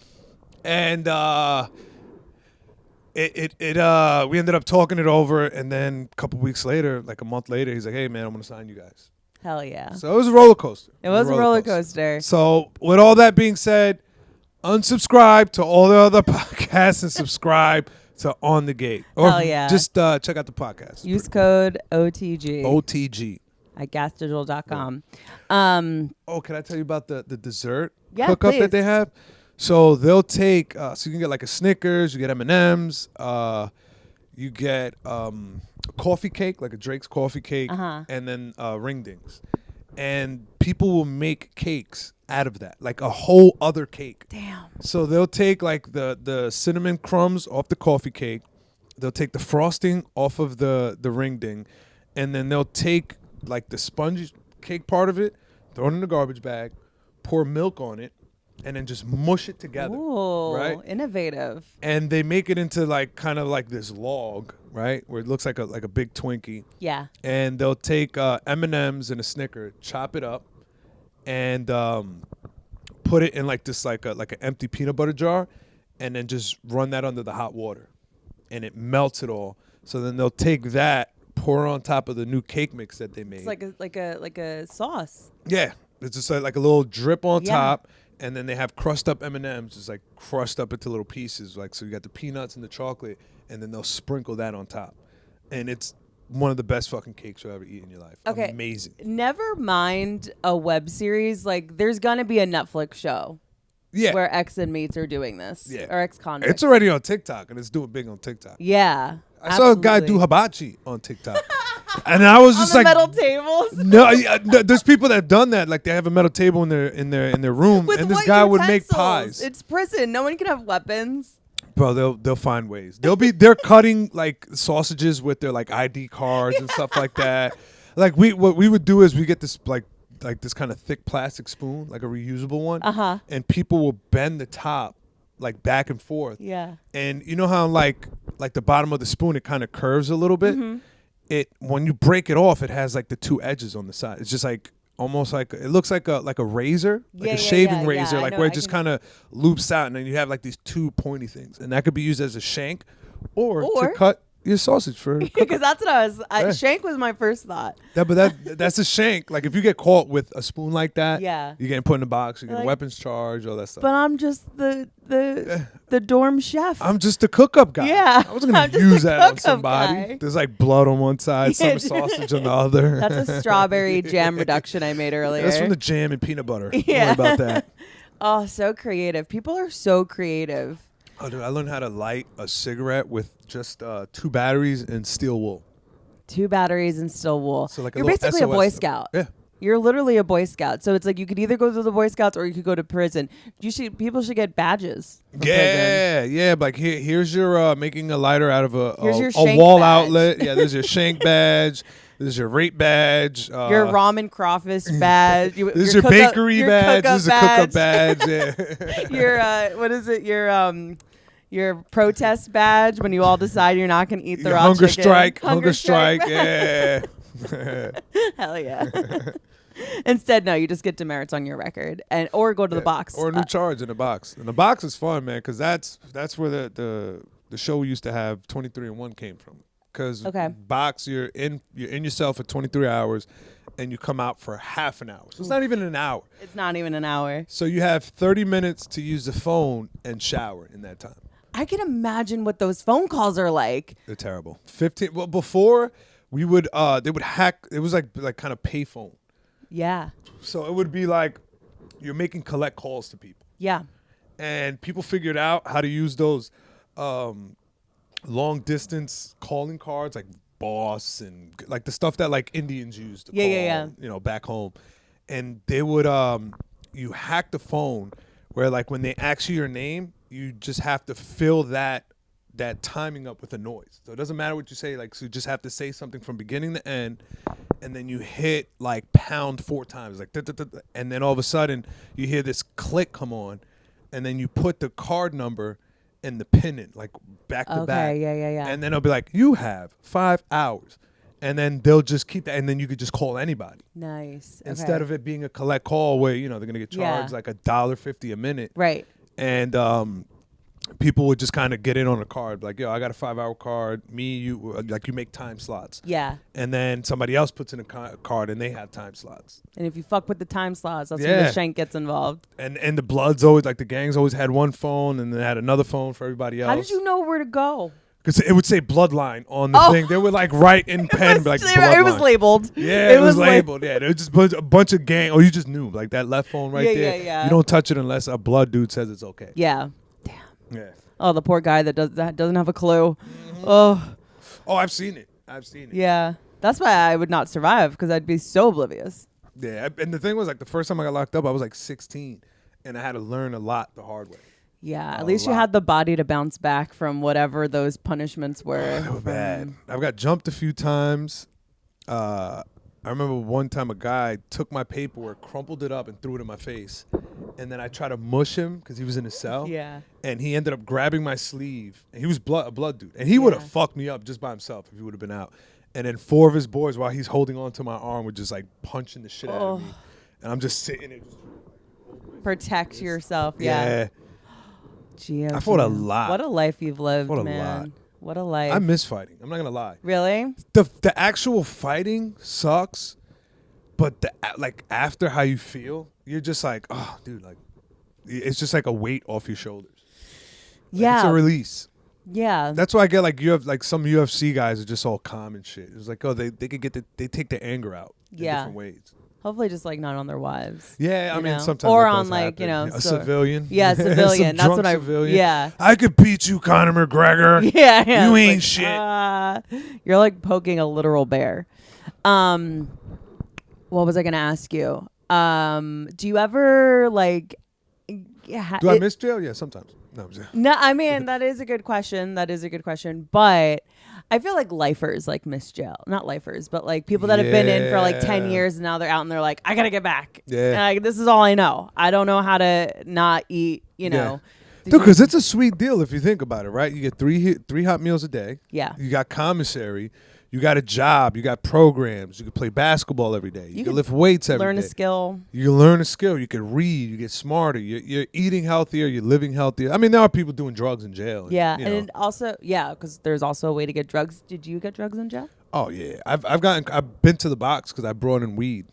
And we ended up talking it over. And then a couple weeks later, like a month later, he's like, hey, man, I'm going to sign you guys. Hell yeah. So it was a roller coaster. It was a roller coaster. So with all that being said, unsubscribe to all the other podcasts and subscribe to On the Gate. Or Hell yeah. Just check out the podcast. Use code OTG. OTG. At gasdigital.com. Can I tell you about the dessert hookup please. that they have? So they'll take, so you can get like a Snickers, you get M&Ms, you get a coffee cake, like a Drake's coffee cake, and then ring dings. And people will make cakes out of that, like a whole other cake. Damn. So they'll take like the cinnamon crumbs off the coffee cake, they'll take the frosting off of the ring ding, and then they'll take like the sponge cake part of it, throw it in the garbage bag, pour milk on it, and then just mush it together. Ooh, right? Innovative. And they make it into like kind of like this log, right, where it looks like a big Twinkie. Yeah. And they'll take M&Ms and a Snicker, chop it up, and put it in like this like an empty peanut butter jar, and then just run that under the hot water, and it melts it all. So then they'll take that, pour it on top of the new cake mix that they made. It's like a sauce. Yeah, it's just like a little drip on top, and then they have crushed up M&Ms, just like crushed up into little pieces. Like so, you got the peanuts and the chocolate, and then they'll sprinkle that on top, and it's one of the best fucking cakes you'll ever eat in your life. Okay, amazing. Never mind a web series. Like, there's gonna be a Netflix show. Yeah. Where ex inmates are doing this. Yeah. Or ex convicts. It's already on TikTok, and it's doing big on TikTok. Yeah. I saw a guy do hibachi on TikTok. And I was just on the like, metal tables. No, there's people that have done that. Like they have a metal table in their room, With and this what guy would utensils? make pies. It's prison. No one can have weapons. Bro, they'll find ways. They're cutting like sausages with their like ID cards and stuff like that. Like what we would do is we get this like this kind of thick plastic spoon, like a reusable one, and people will bend the top like back and forth. Yeah. And you know how like the bottom of the spoon it kind of curves a little bit. It when you break it off, it has like the two edges on the side. It's just like almost like it looks like a razor, like a shaving razor, like where it just kind of loops out, and then you have like these two pointy things, and that could be used as a shank or to cut your sausage for because that's what shank was my first thought. Yeah, but that's a shank. Like if you get caught with a spoon like that, you're getting put in a box, you get a weapons charge, all that stuff. But I'm just the dorm chef. I'm just the cook up guy. Yeah, I wasn't gonna use that on somebody. Guy. There's like blood on one side, some sausage on the other. That's a strawberry jam reduction I made earlier. That's from the jam and peanut butter. Yeah. Don't worry about that. Oh, so creative. People are so creative. Oh, dude, I learned how to light a cigarette with just 2 batteries and steel wool. 2 batteries and steel wool. So like you're basically SOS a Boy Scout. Yeah. You're literally a Boy Scout. So it's like you could either go to the Boy Scouts or you could go to prison. People should get badges. Yeah. Like here's your making a lighter out of Here's your a shank wall badge. outlet. Yeah, there's your shank badge. There's your rape badge. Your ramen crawfish badge. This is your bakery badge. This is a cook-up badge. Yeah. Your what is it? Your protest badge when you all decide you're not going to eat the raw hunger chicken. Hunger strike. Yeah. Hell yeah. Instead, no, you just get demerits on your record or go to the box. Or a new charge in the box. And the box is fun, man, because that's where the show we used to have 23-1 came from. Because box, you're in yourself for 23 hours, and you come out for half an hour. So it's not even an hour. It's not even an hour. So you have 30 minutes to use the phone and shower in that time. I can imagine what those phone calls are like. They're terrible. 15. Well, before we would, they would hack. It was like kind of payphone. Yeah. So it would be like you're making collect calls to people. Yeah. And people figured out how to use those long distance calling cards like Boss and like the stuff that like Indians used to call, back home. And they would you hack the phone where like when they ask you your name, you just have to fill that timing up with a noise. So it doesn't matter what you say, like so you just have to say something from beginning to end, and then you hit like pound 4 times, like and then all of a sudden you hear this click come on, and then you put the card number and the pin in like back to back. Yeah. And then it'll be like, you have 5 hours. And then they'll just keep that, and then you could just call anybody. Nice. Instead of it being a collect call where, they're going to get charged like $1.50 a minute. Right. And people would just kind of get in on a card. Like, yo, I got a 5-hour card. Me, you, like you make time slots. Yeah. And then somebody else puts in a card and they have time slots. And if you fuck with the time slots, that's when the shank gets involved. And the Bloods always, like the gangs always had one phone and they had another phone for everybody else. How did you know where to go? Because it would say Bloodline on the thing. They would like write in pen like Bloodline. It was labeled. Yeah, it was labeled. Yeah, it was just a bunch of gang. Oh, you just knew like that left phone right there. Yeah. You don't touch it unless a blood dude says it's okay. Yeah. Damn. Yeah. Oh, the poor guy that doesn't have a clue. Mm-hmm. Oh, I've seen it. Yeah, that's why I would not survive because I'd be so oblivious. Yeah, and the thing was like the first time I got locked up, I was like 16, and I had to learn a lot the hard way. Yeah, at least you had the body to bounce back from whatever those punishments were. They were bad. I've got jumped a few times. I remember one time a guy took my paperwork, crumpled it up, and threw it in my face. And then I tried to mush him because he was in his cell. Yeah. And he ended up grabbing my sleeve. And he was a blood dude. And he would have fucked me up just by himself if he would have been out. And then 4 of his boys, while he's holding on to my arm, were just like punching the shit out of me. And I'm just sitting there. Protect yourself. Yeah. Geo, I fought a lot. What a life you've lived, man. Lot. What a life. I miss fighting. I'm not going to lie. Really? The actual fighting sucks. But like after how you feel, you're just like, oh, dude, like it's just like a weight off your shoulders. Like, it's a release. Yeah. That's why I get like you have like some UFC guys are just all calm and shit. It's like, oh, they could they take the anger out in different ways. Hopefully just like not on their wives. Yeah, I mean sometimes or that on does like, happen. A civilian. Yeah, civilian. That's what civilian. I could beat you, Conor McGregor. Yeah. You ain't shit. You're like poking a literal bear. What was I gonna ask you? Do you ever like do I miss jail? Yeah, sometimes. No, I mean that is a good question. But I feel like lifers like miss jail. Not lifers, but like people that have been in for like 10 years and now they're out and they're like, I gotta get back. Yeah. And this is all I know. I don't know how to not eat, know. Yeah. Dude, because it's a sweet deal if you think about it, right? You get three hot meals a day. Yeah. You got commissary. You got a job. You got programs. You can play basketball every day. You can lift weights every day. Learn a skill. You can learn a skill. You can read. You get smarter. You're eating healthier. You're living healthier. I mean, there are people doing drugs in jail. Yeah, and also, because there's also a way to get drugs. Did you get drugs in jail? Oh yeah, I've been to the box because I brought in weed.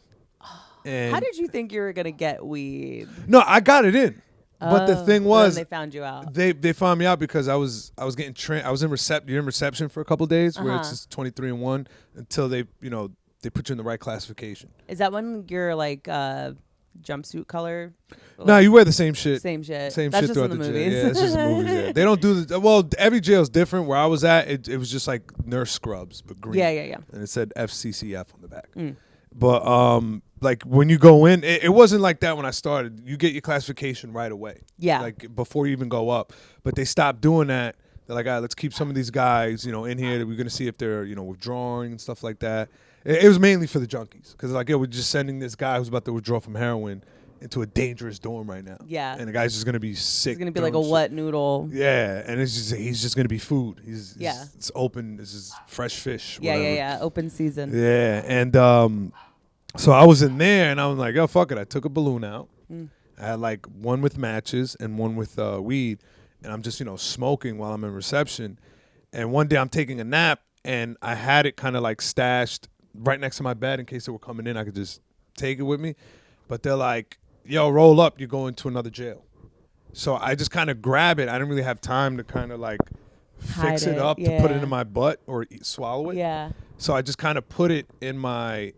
And how did you think you were gonna get weed? No, I got it in. But the thing was, they found you out. They found me out because I was getting trained. I was in reception for a couple of days where it's just 23-1 until they put you in the right classification. Is that when you're like jumpsuit color? No, you wear the same shit. Same shit. Same That's shit just throughout in the the jail. movies. Yeah, it's just the movies. Yeah. They don't do the well. Every jail is different. Where I was at, it was just like nurse scrubs, but green. Yeah. And it said FCCF on the back. Mm. But like when you go in, it wasn't like that when I started. You get your classification right away. Yeah. Like before you even go up. But they stopped doing that. They're like, all right, let's keep some of these guys, in here. We're gonna see if they're, withdrawing and stuff like that. It was mainly for the junkies because like, we're just sending this guy who's about to withdraw from heroin into a dangerous dorm right now. Yeah. And the guy's just gonna be sick. It's gonna be like a wet noodle. Yeah, and he's just gonna be food. Yeah. It's open. This is fresh fish. Yeah, whatever. yeah. Open season. Yeah, and so I was in there, and I was like, oh fuck it. I took a balloon out. I had like one with matches and one with weed, and I'm just smoking while I'm in reception. And one day I'm taking a nap, and I had it kind of like stashed right next to my bed in case they were coming in. I could just take it with me. But they're like, yo, roll up, you're going to another jail. So I just kind of grab it. I didn't really have time to kind of like fix it up to put it in my butt or swallow it. Yeah. So I just kind of put it in my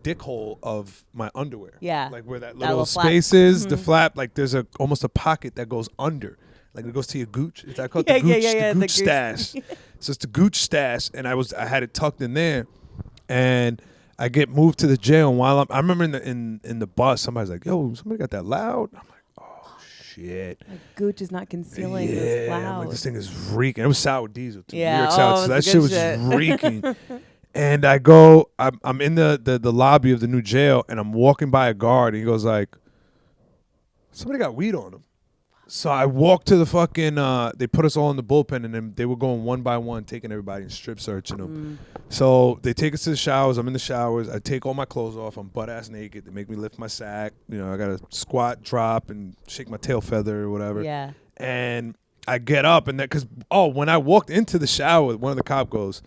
dick hole of my underwear. Yeah. Like where that little space space is, the flap, like there's almost a pocket that goes under. Like it goes to your gooch. Is that called the gooch? The gooch stash. So it's the gooch stash, and I had it tucked in there, and I get moved to the jail. And while I remember in the bus, somebody's like, "Yo, somebody got that loud." I'm like, "Oh shit!" My gooch is not concealing this loud. I'm like, this thing is reeking. It was sour diesel too. Yeah, New York sour, so that shit was shit. just reeking. And I go, I'm in the lobby of the new jail, and I'm walking by a guard, and he goes like, "Somebody got weed on him." So I walked to the fucking, they put us all in the bullpen, and then they were going one by one, taking everybody and strip searching them. So they take us to the showers. I'm in the showers. I take all my clothes off. I'm butt-ass naked. They make me lift my sack. I got to squat, drop, and shake my tail feather or whatever. Yeah. And I get up, and because, when I walked into the shower, one of the cop goes,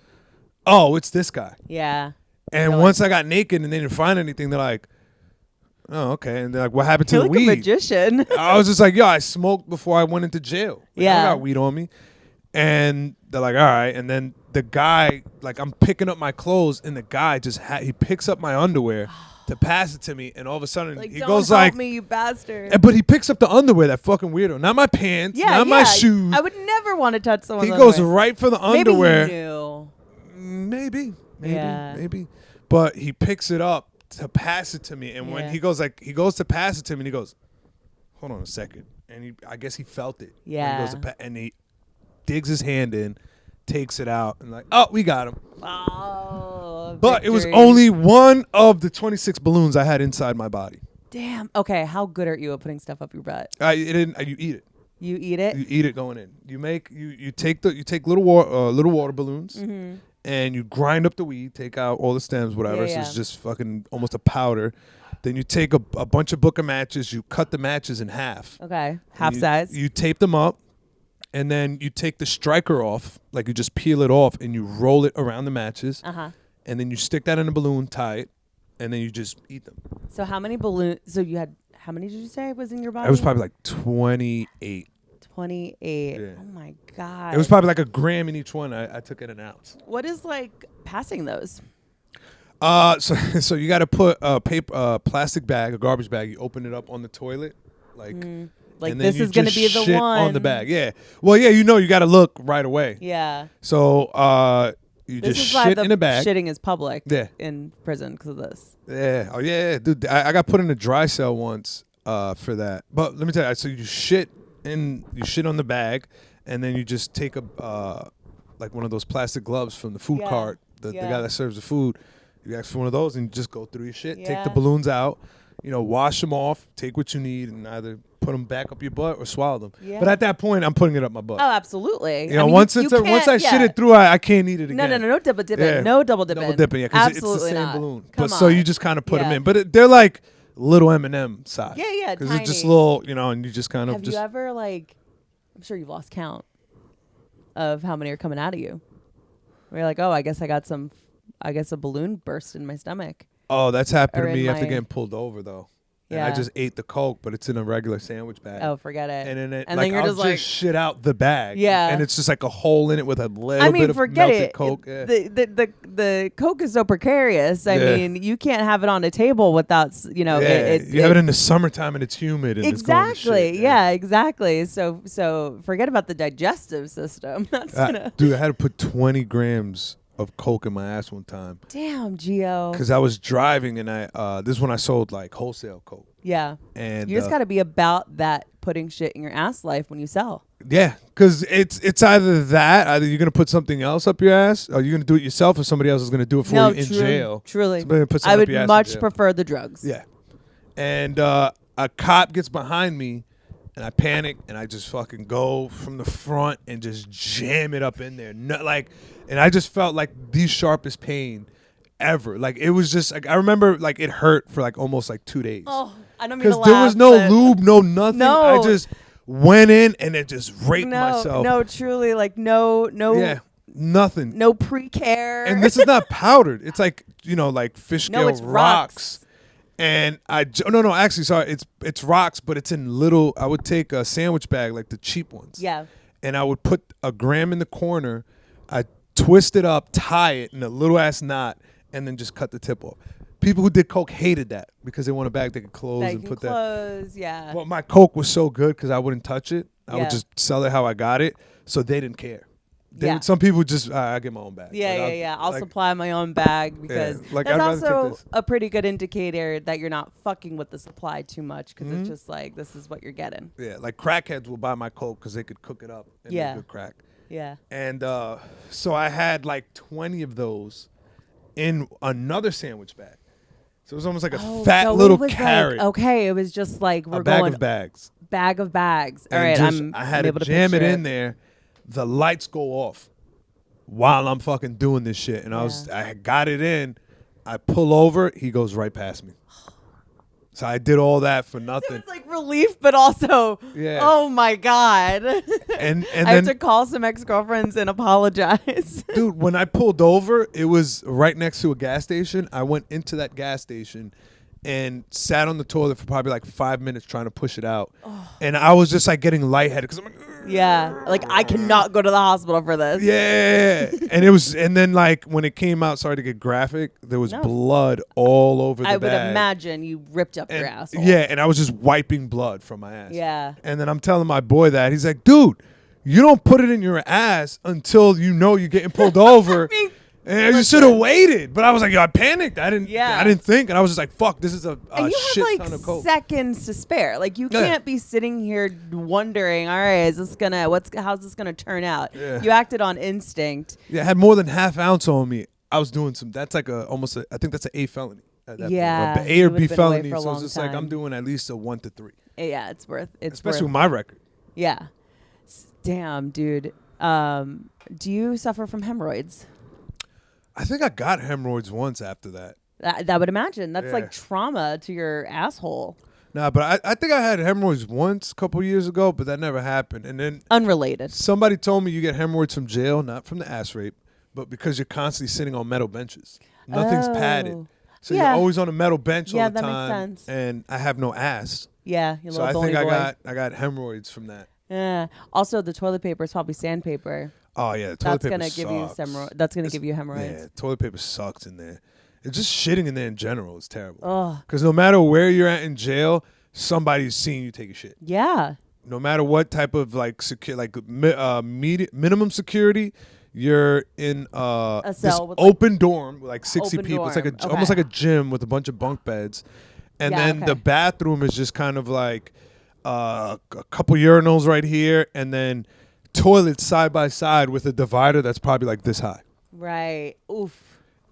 "Oh, it's this guy." Yeah. And once I got naked and they didn't find anything, they're like, "Oh, okay." And they're like, "What happened to You're the like weed?" a magician. I was just like, "Yo, I smoked before I went into jail. Like, Yeah. I got weed on me." And they're like, "All right." And then the guy, like, I'm picking up my clothes, and the guy just he picks up my underwear to pass it to me, and all of a sudden Like, he don't goes help like, me, you bastard. but he picks up the underwear, that fucking weirdo, not my pants, not my shoes. I would never want to touch someone's He goes underwear. right for the underwear. Maybe he knew. Maybe. But he picks it up to pass it to me, and when he goes to pass it to me, and he goes, "Hold on a second," and I guess he felt it. Yeah. When he goes and he digs his hand in, takes it out, and like, "Oh, we got him." Oh, But it was victory. only one of the 26 balloons I had inside my body. Damn. Okay, how good are you at putting stuff up your butt? You eat it. You eat it? You eat it going in. You take little water balloons. Mm-hmm. And you grind up the weed, take out all the stems, whatever. Yeah. So it's just fucking almost a powder. Then you take a bunch of book of matches. You cut the matches in half. Okay, half you, size. You tape them up, and then you take the striker off, like you just peel it off, and you roll it around the matches. And then you stick that in a balloon, tie it, and then you just eat them. So how many balloons? So you had, how many did you say was in your body? It was probably like 28. 28. Yeah. Oh my God. It was probably like a gram in each one. I took in an ounce. What is like passing those? So you got to put a plastic bag, a garbage bag. You open it up on the toilet, like and this is gonna be the shit one on the bag. Yeah. Well, yeah, you got to look right away. Yeah. So you This just is why shit the in a bag. shitting is public. Yeah. In prison because of this. Yeah. Oh yeah, dude. I got put in a dry cell once for that. But let me tell you, so you shit on the bag, and then you just take a like one of those plastic gloves from the food cart. The guy that serves the food. You ask for one of those and you just go through your shit. Take the balloons out, wash them off, take what you need, and either put them back up your butt or swallow them. Yeah. But at that point, I'm putting it up my butt. Oh, absolutely. Once I shit it through, I can't eat it again. No double dipping. Yeah. No double dipping. Double dipping, yeah, because it's the Absolutely same not. balloon. Come So on. you just kind of put them in, but they're like little M&M size. Yeah, because tiny. it's just little, and you just kind of Have just. you ever I'm sure you've lost count of how many are coming out of you. Where you're like, oh, I guess a balloon burst in my stomach. Oh, that's happened Or to me in after my- getting pulled over though. And Yeah. I just ate the Coke, but it's in a regular sandwich bag. Oh, forget it. And then then you're I'll just like, shit out the bag. Yeah. And it's just like a hole in it with a little bit of forget melted it. Coke. Yeah. The Coke is so precarious. I mean, you can't have it on a table without, you have it in the summertime and it's humid. And exactly. It's going to shit, yeah, exactly. So forget about the digestive system. That's dude, I had to put 20 grams of coke in my ass one time. Damn, Geo. Because I was driving and this is when I sold like wholesale coke. Yeah. And You just got to be about that putting shit in your ass life when you sell. Yeah, because it's either that, either you're gonna put something else up your ass, or you're gonna do it yourself, or somebody else is gonna do it for you in jail. Truly, Put I would up your ass much prefer the drugs. Yeah, and a cop gets behind me, and I panic, and I just fucking go from the front and just jam it up in there. And I just felt like the sharpest pain ever. Like it was just like I remember like it hurt for like almost like 2 days. Oh, I don't mean to laugh. Because there was no lube, no nothing. No. I just went in and it just raped myself. No, truly, like no. Yeah, nothing. No pre-care. And this is not powdered. It's like like fish scale it's rocks. And no, actually, sorry, it's rocks, but it's in little. I would take a sandwich bag like the cheap ones. Yeah. And I would put a gram in the corner. I twist it up, tie it in a little ass knot, and then just cut the tip off. People who did coke hated that because they want a bag they could close and put that. Yeah. Well, my coke was so good because I wouldn't touch it. I would just sell it how I got it, so they didn't care. Some people just I get my own bag. Yeah. I'll supply my own bag because that's also a pretty good indicator that you're not fucking with the supply too much because it's just like this is what you're getting. Yeah, like crackheads will buy my coke because they could cook it up and make good crack. Yeah. And so I had like 20 of those in another sandwich bag. So it was almost like a fat little carrot. Like, okay, it was just like a bag of bags. Bag of bags. All right, I had to jam it in there. The lights go off while I'm fucking doing this shit, and I got it in. I pull over. He goes right past me. So I did all that for nothing. It's like relief, but also, oh my God. And I have to call some ex-girlfriends and apologize. Dude, when I pulled over, it was right next to a gas station. I went into that gas station and sat on the toilet for probably like 5 minutes trying to push it out. Oh. And I was just like getting lightheaded because I'm like, yeah, like I cannot go to the hospital for this. Yeah. And then like when it came out, sorry to get graphic, there was blood all over the bag. I would imagine you ripped up your asshole. Yeah, and I was just wiping blood from my ass. Yeah. And then I'm telling my boy that. He's like, dude, you don't put it in your ass until you know you're getting pulled over. And you should have waited. But I was like, I panicked. I didn't think. And I was just like, fuck, this is a shit ton of coke. Seconds to spare. Like you can't be sitting here wondering, all right, how's this gonna turn out? Yeah. You acted on instinct. Yeah, I had more than half ounce on me. I was doing that's like I think that's an A felony. At that point. A or B felony. So it's just like I'm doing at least a 1 to 3. Yeah, it's worth it. Especially with my record. Yeah. Damn, dude. Do you suffer from hemorrhoids? I think I got hemorrhoids once after that. That would imagine. That's like trauma to your asshole. Nah, but I think I had hemorrhoids once a couple years ago, but that never happened. And then unrelated. Somebody told me you get hemorrhoids from jail, not from the ass rape, but because you're constantly sitting on metal benches. Nothing's padded. So you're always on a metal bench all the time. Yeah, that makes sense. And I have no ass. Yeah, so I think I got hemorrhoids from that. Yeah. Also, the toilet paper is probably sandpaper. Oh yeah, toilet paper sucks. That's gonna give you hemorrhoids. Yeah, toilet paper sucks in there. It's just shitting in there in general is terrible. Because no matter where you're at in jail, somebody's seeing you take a shit. Yeah. No matter what type of like minimum security, you're in a cell with open dorm with like 60 people. Dorm. It's like almost like a gym with a bunch of bunk beds, and then the bathroom is just kind of like a couple urinals right here, and then toilets side by side with a divider that's probably like this high. Right. Oof.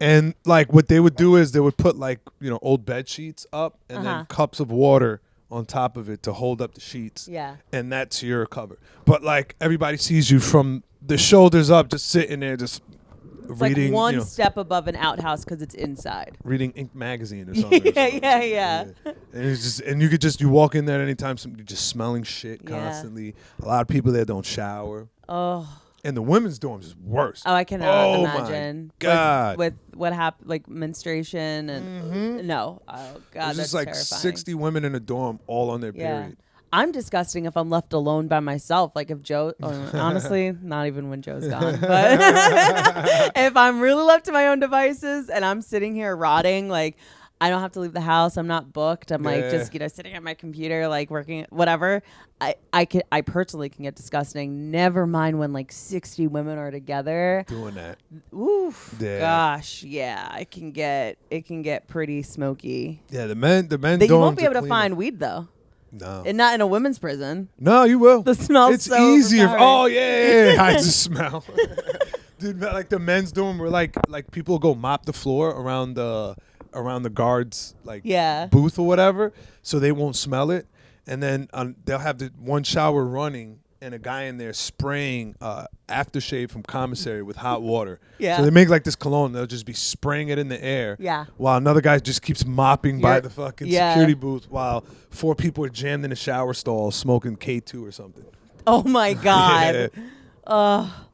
And like what they would do is they would put like old bed sheets up and then cups of water on top of it to hold up the sheets. Yeah. And that's your cover. But like everybody sees you from the shoulders up, just sitting there, just it's reading. Like one step above an outhouse because it's inside. Reading Inc. magazine or something. Yeah. And it's just, and you walk in there anytime, you're just smelling shit constantly. A lot of people there don't shower. Oh. And the women's dorms is worse. Oh, I cannot imagine. My God. With what happened, like menstruation and no. Oh God, there's just like terrifying. 60 women in a dorm, all on their period. I'm disgusting if I'm left alone by myself. Like if Joe, honestly, not even when Joe's gone, but if I'm really left to my own devices and I'm sitting here rotting, like I don't have to leave the house. I'm not booked. I'm like Yeah. just, sitting at my computer, like working, whatever. I personally can get disgusting. Never mind when like 60 women are together. Doing that. Oof. Yeah. Gosh. Yeah. It can get pretty smoky. Yeah, the men That you won't dorms be are able to cleaner. find weed though. No. And not in a women's prison. No, you will. The smell's It's so easier. overpowering. Oh yeah. I just smell. Dude, like the men's dorm where like people go mop the floor around the guards like Yeah. booth or whatever, so they won't smell it. And then they'll have the one shower running and a guy in there spraying aftershave from commissary with hot water. Yeah. So they make like this cologne. They'll just be spraying it in the air. Yeah. While another guy just keeps mopping by the fucking Yeah. security booth while 4 people are jammed in a shower stall smoking K2 or something. Oh my God. Yeah. Oh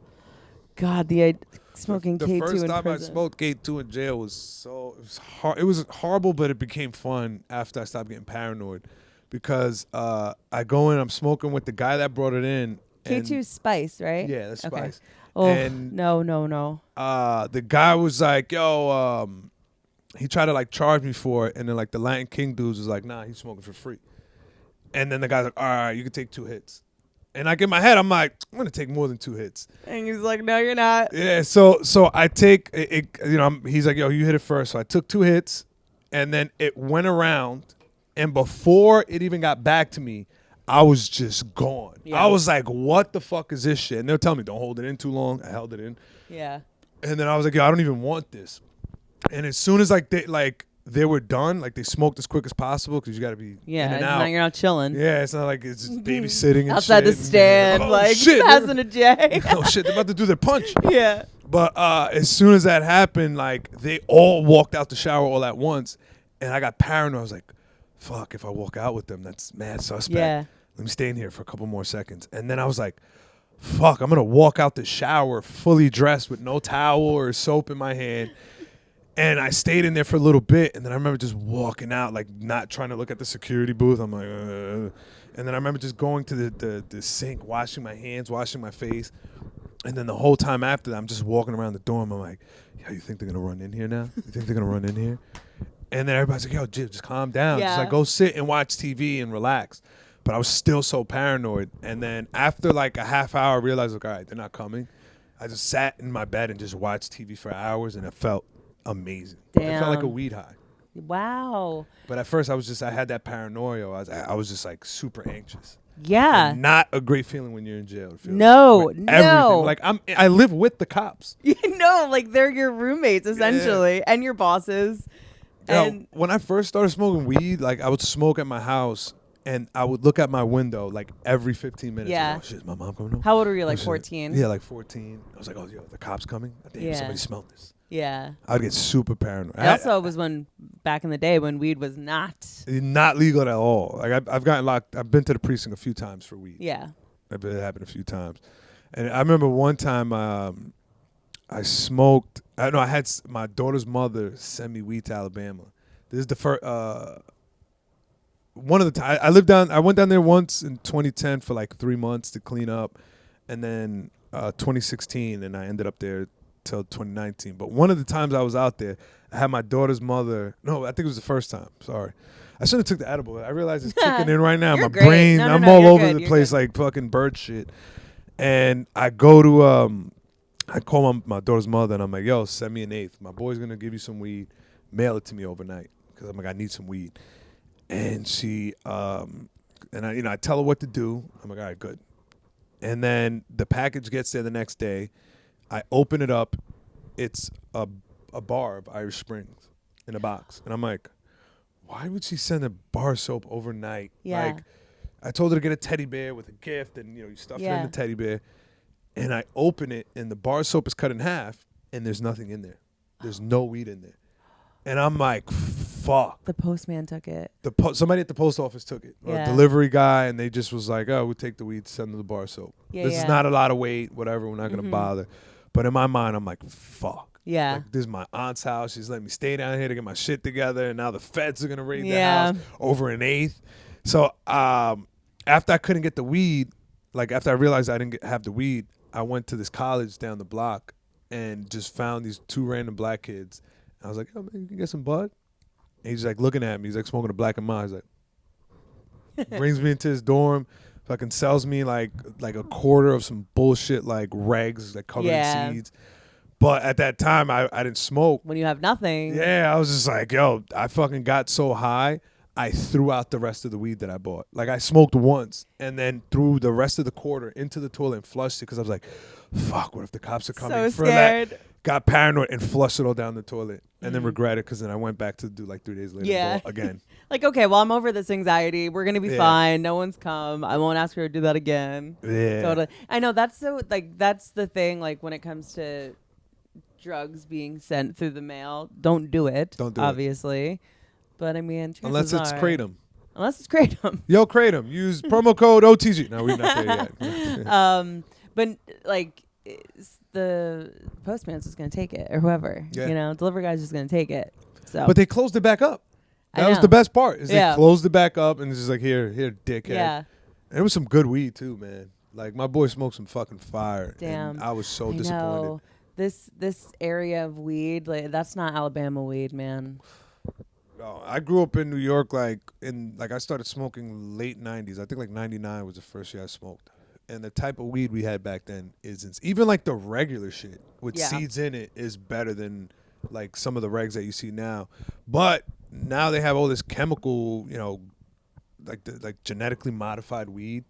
God. The smoking The K2 first in time prison. I smoked K2 in jail was it was horrible, but it became fun after I stopped getting paranoid. Because I go in, I'm smoking with the guy that brought it in. K2 spice, right? Yeah, that's Okay. spice. Oh, And no. the guy was like, yo, he tried to like charge me for it. And then like the Latin King dudes was like, nah, he's smoking for free. And then the guy's like, all right, you can take 2 hits. And like in my head, I'm like, I'm going to take more than 2 hits. And he's like, no, you're not. Yeah, so I take it, he's like, yo, you hit it first. So I took 2 hits and then it went around. And before it even got back to me, I was just gone. Yeah. I was like, what the fuck is this shit? And they'll tell me, don't hold it in too long. I held it in. Yeah. And then I was like, yo, I don't even want this. And as soon as they were done, like they smoked as quick as possible because you got to be in and out. You're not chilling. Yeah, it's not like it's just babysitting and outside shit. the stand, And, like shit, passing a J. oh shit, they're about to do their punch. Yeah. But as soon as that happened, like they all walked out the shower all at once, and I got paranoid. I was like, fuck, if I walk out with them, that's mad suspect. Yeah. Let me stay in here for a couple more seconds. And then I was like, fuck, I'm going to walk out the shower fully dressed with no towel or soap in my hand. And I stayed in there for a little bit. And then I remember just walking out, like not trying to look at the security booth. I'm like, And then I remember just going to the sink, washing my hands, washing my face. And then the whole time after that, I'm just walking around the dorm. I'm like, yo, you think they're going to run in here now? You think they're going to run in here? And then everybody's like, yo, Jib, just calm down. Yeah. Just like go sit and watch TV and relax. But I was still so paranoid. And then after like a half hour, I realized, like, all right, they're not coming. I just sat in my bed and just watched TV for hours, and it felt amazing. It felt like a Damn. weed high. Wow. But at first, I had that paranoia. I was just like super anxious. Yeah. And not a great feeling when you're in jail. It feels No, like no. everything. Like I live with the cops. Like they're your roommates essentially and your bosses. Yo, And when I first started smoking weed, like I would smoke at my house and I would look at my window like every 15 minutes. Yeah. Like, oh shit, is my mom coming home? how old were you? Like Oh, shit. 14? Yeah, like 14. I was like, oh, yo, the cops coming? Damn, Yeah. somebody smelled this. Yeah. I would get super paranoid. It also was when back in the day when weed was not. Not legal at all. Like I've gotten locked. I've been to the precinct a few times for weed. Yeah. It happened a few times. And I remember one time I smoked. I had my daughter's mother send me weed to Alabama. This is the first. One of the times I went down there once in 2010 for like 3 months to clean up, and then 2016, and I ended up there till 2019. But one of the times I was out there, I had my daughter's mother. No, I think it was the first time. Sorry. I shouldn't have took the edible. I realize it's kicking in right now. You're My great. brain, No, I'm no, all you're over good. the You're place good. like fucking bird shit. And I go to I call my daughter's mother and I'm like, yo, send me an eighth. My boy's gonna give you some weed. Mail it to me overnight because I'm like, I need some weed. And she and I tell her what to do. I'm like, all right, good. And then the package gets there the next day. I open it up. It's a bar of Irish Springs in a box. And I'm like, why would she send a bar soap overnight? Yeah. Like, I told her to get a teddy bear with a gift, and you stuff it Yeah. in the teddy bear. And I open it, and the bar soap is cut in half, and there's nothing in there. There's no weed in there. And I'm like, fuck. The postman took it. Somebody at the post office took it, or Yeah. a delivery guy, and they just was like, oh, we'll take the weed, send them the bar soap. Yeah, This yeah. is not a lot of weight, whatever, we're not going to Mhm. bother. But in my mind, I'm like, fuck. Yeah. Like, this is my aunt's house. She's letting me stay down here to get my shit together, and now the feds are going to raid Yeah. the house over an eighth. So after I couldn't get the weed, like after I realized I didn't have the weed, I went to this college down the block and just found these 2 random black kids. I was like, oh, man, you can get some bud? And he's like looking at me. He's like smoking a black and mild. He's like, brings me into his dorm, fucking sells me like a quarter of some bullshit like rags like covered in seeds. But at that time, I didn't smoke. When you have nothing. Yeah, I was just like, yo, I fucking got so high, I threw out the rest of the weed that I bought. Like, I smoked once and then threw the rest of the quarter into the toilet and flushed it because I was like, fuck, what if the cops are coming for that? Got paranoid and flushed it all down the toilet and then regretted because then I went back to do like 3 days later and go again. Like, okay, well, I'm over this anxiety. We're going to be fine. No one's come. I won't ask her to do that again. Yeah. Totally. I know that's that's the thing, like, when it comes to drugs being sent through the mail, don't do it. Don't do obviously. But I mean, unless it's Kratom. Unless it's Kratom. Yo, Kratom. Use promo code OTG. No, we're not there yet. But like, the postman's just gonna take it, or whoever. Yeah. You know, delivery guy's just gonna take it. So. But they closed it back up. That was the best part. Is they closed it back up and it's just like, here, dickhead. Yeah. And it was some good weed too, man. Like my boy smoked some fucking fire. Damn. And I was so disappointed. Know. This area of weed, like, that's not Alabama weed, man. Oh, I grew up in New York, I started smoking late 90s. I think like 99 was the first year I smoked. And the type of weed we had back then even like the regular shit with seeds in it is better than like some of the regs that you see now. But now they have all this chemical, you know, like genetically modified weed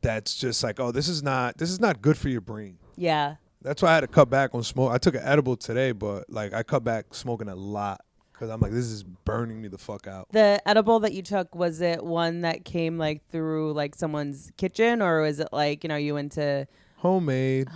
that's just like, oh, this is not good for your brain. Yeah. That's why I had to cut back on smoke. I took an edible today, but like I cut back smoking a lot because I'm like, this is burning me the fuck out. The edible that you took, was it one that came like through like someone's kitchen, or was it like, you know, you into homemade?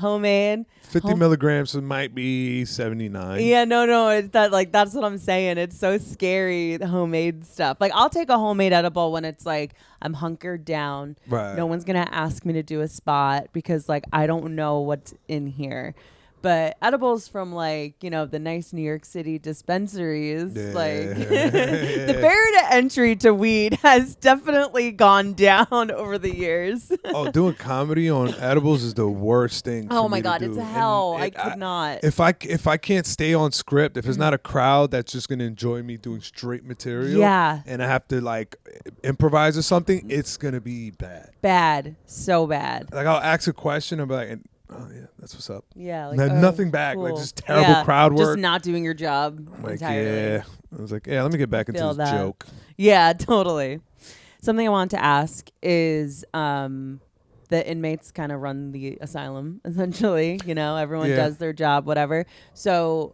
50 milligrams, it might be 79. Yeah, no, it's that, like, that's what I'm saying. It's so scary, the homemade stuff. Like, I'll take a homemade edible when it's like I'm hunkered down. Right. No one's gonna ask me to do a spot because like I don't know what's in here. But edibles from, like, you know, the nice New York City dispensaries, like the barrier to entry to weed has definitely gone down over the years. Oh, doing comedy on edibles is the worst thing. Oh my God, it's hell. I could not. If I can't stay on script, if it's not a crowd that's just gonna enjoy me doing straight material, and I have to like improvise or something, it's gonna be bad. Bad, so bad. Like I'll ask a question, and be like, oh yeah, that's what's up. Yeah, like nothing back, cool. like just terrible crowd work. Just not doing your job entirely. Yeah, I was like, let me get back into this joke. Yeah, totally. Something I want to ask is, the inmates kind of run the asylum essentially. You know, everyone does their job, whatever. So,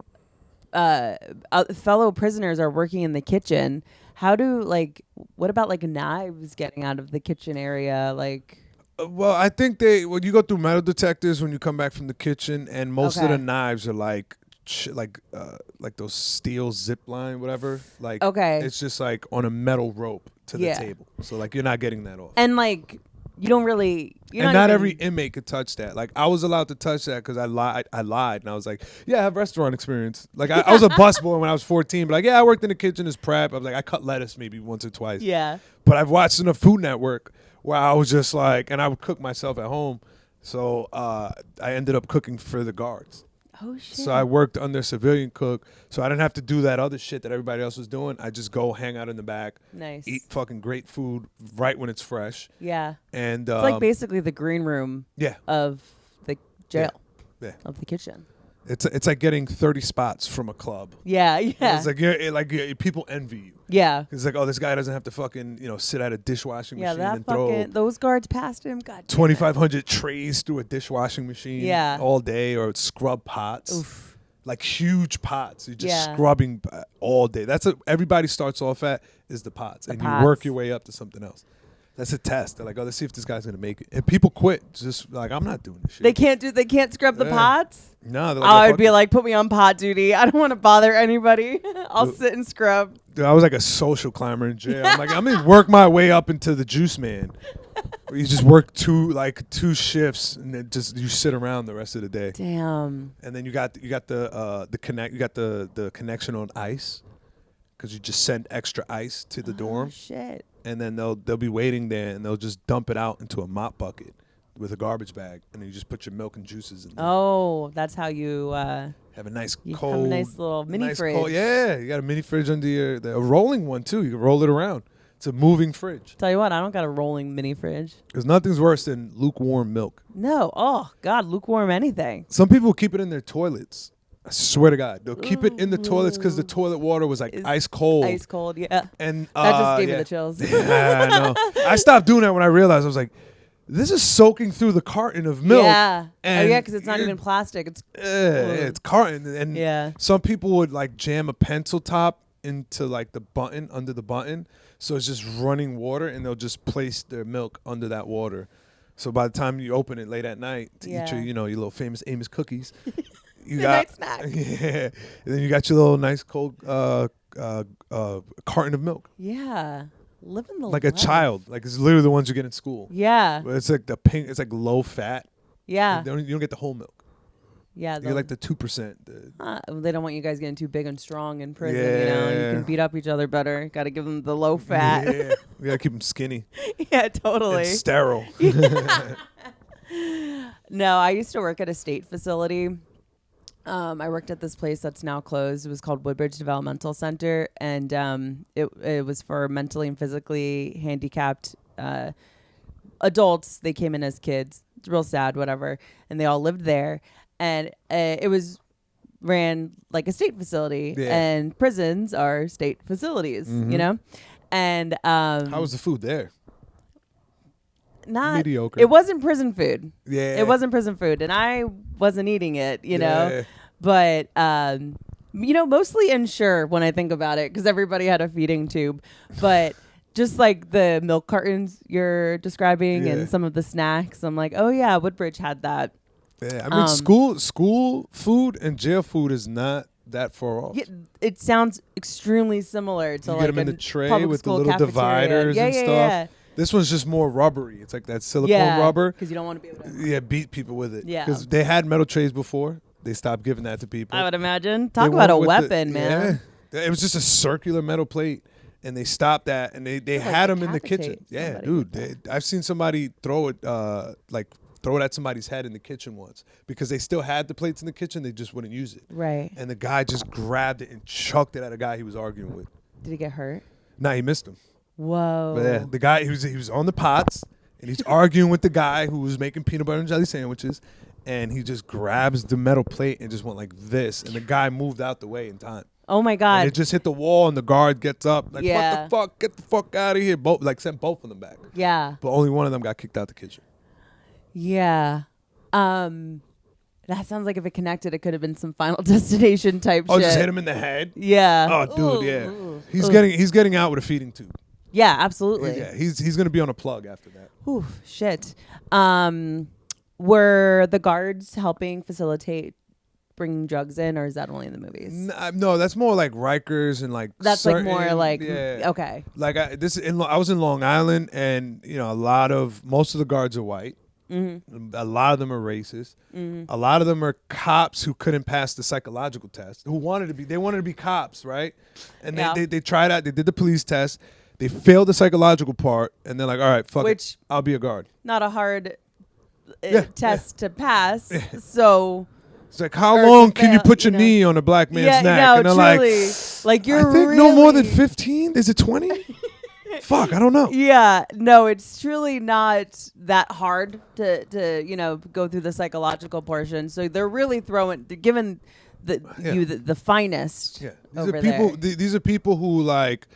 fellow prisoners are working in the kitchen. What about like knives getting out of the kitchen area, like? Well, I think you go through metal detectors when you come back from the kitchen, and most of the knives are like those steel zip line, whatever. Like, it's just like on a metal rope to the table, so like you're not getting that off. And like you don't really, and not every inmate could touch that. Like I was allowed to touch that because I lied, and I was like, yeah, I have restaurant experience. Like I was a busboy when I was 14, but like I worked in the kitchen as prep. I was like, I cut lettuce maybe once or twice. Yeah. But I've watched in a Food Network where I was just like, and I would cook myself at home. So I ended up cooking for the guards. Oh, shit. So I worked under civilian cook. So I didn't have to do that other shit that everybody else was doing. I just go hang out in the back. Nice. Eat fucking great food right when it's fresh. Yeah. And it's like basically the green room of the jail. Yeah. Of the kitchen. It's like getting 30 spots from a club. Yeah. It's like people envy you. Yeah. It's like, oh, this guy doesn't have to fucking, sit at a dishwashing machine and throw those guards past him. God, 2,500 trays through a dishwashing machine all day, or scrub pots. Oof. Like huge pots. You're just scrubbing all day. That's what everybody starts off at, is the pots. You work your way up to something else. That's a test. They're like, oh, let's see if this guy's gonna make it. And people quit. Just like, I'm not doing this shit. They can't scrub the pots? No. Like, I would be like, put me on pot duty. I don't want to bother anybody. I'll sit and scrub. Dude, I was like a social climber in jail. I'm like, I'm gonna work my way up into the juice man. Where you just work two shifts and then you sit around the rest of the day. Damn. And then you got the connection on ice, because you just send extra ice to the dorm. Shit. And then they'll be waiting there, and they'll just dump it out into a mop bucket. with a garbage bag, and then you just put your milk and juices in there. Oh, that's how you Have a nice you cold, have a nice little mini fridge. Yeah, you got a mini fridge under a rolling one too. You can roll it around. It's a moving fridge. Tell you what, I don't got a rolling mini fridge. Because nothing's worse than lukewarm milk. No. Oh God, lukewarm anything. Some people keep it in their toilets. I swear to God, they'll keep it in the toilets because the toilet water was like ice cold. Ice cold, yeah. And that just gave me the chills. Yeah, I know. I stopped doing that when I realized I was like, this is soaking through the carton of milk. Yeah. And oh yeah, because it's not even plastic. It's carton. And yeah. Some people would like jam a pencil top into like the button under the button, so it's just running water, and they'll just place their milk under that water. So by the time you open it late at night to eat your, your little famous Amos cookies, you got snack. Yeah, and then you got your little nice cold carton of milk. Yeah. Living the like life. a child, like it's literally the ones you get in school. Yeah. But it's like the pink. It's like low fat. Yeah. You don't get the whole milk. Yeah. You get like the 2%. They don't want you guys getting too big and strong in prison. You know, you can beat up each other better. Got to give them the low fat. Yeah, we gotta keep them skinny. Yeah, totally. And sterile. No, I used to work at a state facility. I worked at this place that's now closed. It was called Woodbridge Developmental Center, and it was for mentally and physically handicapped adults. They came in as kids. It's real sad, whatever. And they all lived there, and it was ran like a state facility, and prisons are state facilities, you know. And how was the food there? Not mediocre. It wasn't prison food. Yeah, it wasn't prison food, and I wasn't eating it, you know. But you know, mostly Ensure when I think about it, because everybody had a feeding tube. But just like the milk cartons you're describing and some of the snacks, I'm like, oh yeah, Woodbridge had that. Yeah, I mean, school food and jail food is not that far off. Yeah, it sounds extremely similar to you like get them in a the tray public with the school little cafeteria. dividers and stuff. Yeah. This one's just more rubbery. It's like that silicone rubber. Because you don't want to be able to beat people with it. Yeah. Because they had metal trays before. They stopped giving that to people. I would imagine. Talk about a weapon, man. Yeah. It was just a circular metal plate, and they stopped that, and they had them in the kitchen. Yeah, dude. I've seen somebody throw it at somebody's head in the kitchen once because they still had the plates in the kitchen. They just wouldn't use it. Right. And the guy just grabbed it and chucked it at a guy he was arguing with. Did he get hurt? Nah, he missed him. Whoa. But yeah, the guy, he was on the pots, and he's arguing with the guy who was making peanut butter and jelly sandwiches, and he just grabs the metal plate and just went like this, and the guy moved out the way in time. Oh my God. And it just hit the wall, and the guard gets up, like, what the fuck? Get the fuck out of here. Sent both of them back. Yeah. But only one of them got kicked out the kitchen. Yeah. That sounds like if it connected, it could have been some Final Destination type shit. Oh, just hit him in the head? Yeah. Oh, dude, yeah. He's getting out with a feeding tube. Yeah, absolutely. Yeah, he's going to be on a plug after that. Ooh, shit. Were the guards helping facilitate bringing drugs in, or is that only in the movies? No, that's more like Rikers and like that's like more like okay. Like I was in Long Island, and you know most of the guards are white. Mm-hmm. A lot of them are racist. Mm-hmm. A lot of them are cops who couldn't pass the psychological test. They wanted to be cops, right? And they tried out. They did the police test. They failed the psychological part, and they're like, all right, fuck it, I'll be a guard. Not a hard test to pass. So it's like, how long can you put your knee on a black man's neck? No, and they're like you're I think no more than 15. Is it 20? Fuck, I don't know. Yeah, no, it's truly not that hard to go through the psychological portion. So they're really giving the finest. Yeah, these are people who like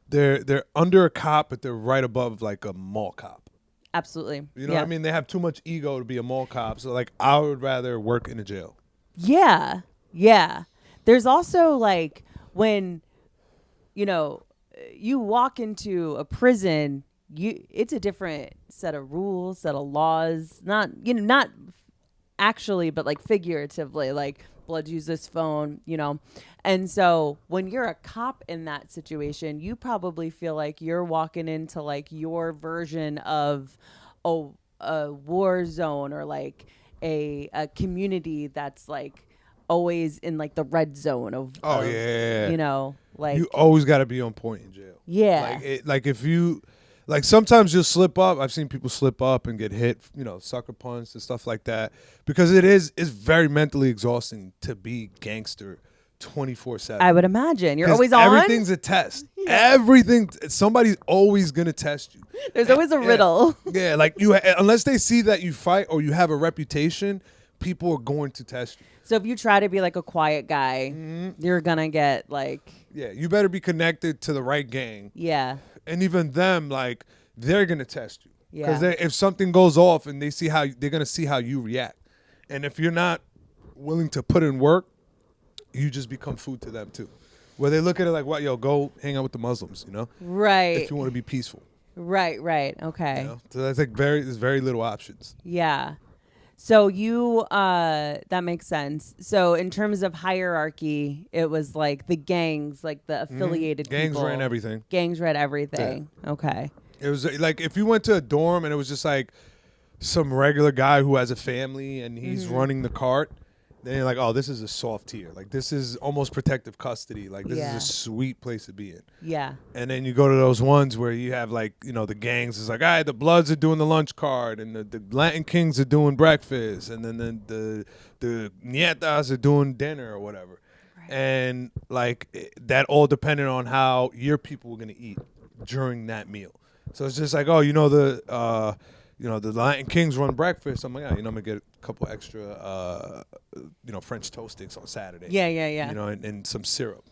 they're under a cop, but they're right above like a mall cop. Absolutely. You know what I mean? They have too much ego to be a mall cop. So like, I would rather work in a jail. Yeah, yeah. There's also like when you walk into a prison, it's a different set of rules, set of laws. Not actually, but like figuratively, like blood use this phone, And so when you're a cop in that situation, you probably feel like you're walking into like your version of a war zone, or like a community that's like always in like the red zone of like you always got to be on point in jail. Yeah. Like if you Like sometimes you'll slip up. I've seen people slip up and get hit, sucker punched and stuff like that, because it's very mentally exhausting to be gangster 24/7. I would imagine you're always on. Everything's a test. Everything. Somebody's always gonna test you. There's always a riddle. Yeah, like unless they see that you fight or you have a reputation, people are going to test you. So if you try to be like a quiet guy, you're gonna get like. Yeah, you better be connected to the right gang. Yeah. And even them, like, they're gonna test you. Yeah. Because if something goes off and they see they're gonna see how you react, and if you're not willing to put in work, you just become food to them too. Where they look at it like, "What, go hang out with the Muslims," Right. If you want to be peaceful. Right. Okay. So that's like there's very little options. Yeah. So that makes sense. So in terms of hierarchy, it was like the gangs, like the affiliated gangs people. ran everything. Gangs ran everything. Yeah. Okay. It was like if you went to a dorm and it was just like some regular guy who has a family and he's running the cart, then you're like, oh, this is a soft tier. Like this is almost protective custody. Like this is a sweet place to be in. Yeah. And then you go to those ones where you have like, the gangs is like, all right, the Bloods are doing the lunch cart and the Latin Kings are doing breakfast and then the Nietas are doing dinner or whatever. Right. And like that all depended on how your people were going to eat during that meal. So it's just like, oh, the Latin Kings run breakfast. I'm like, I'm going to get a couple extra, French toast sticks on Saturday. Yeah. And some syrup.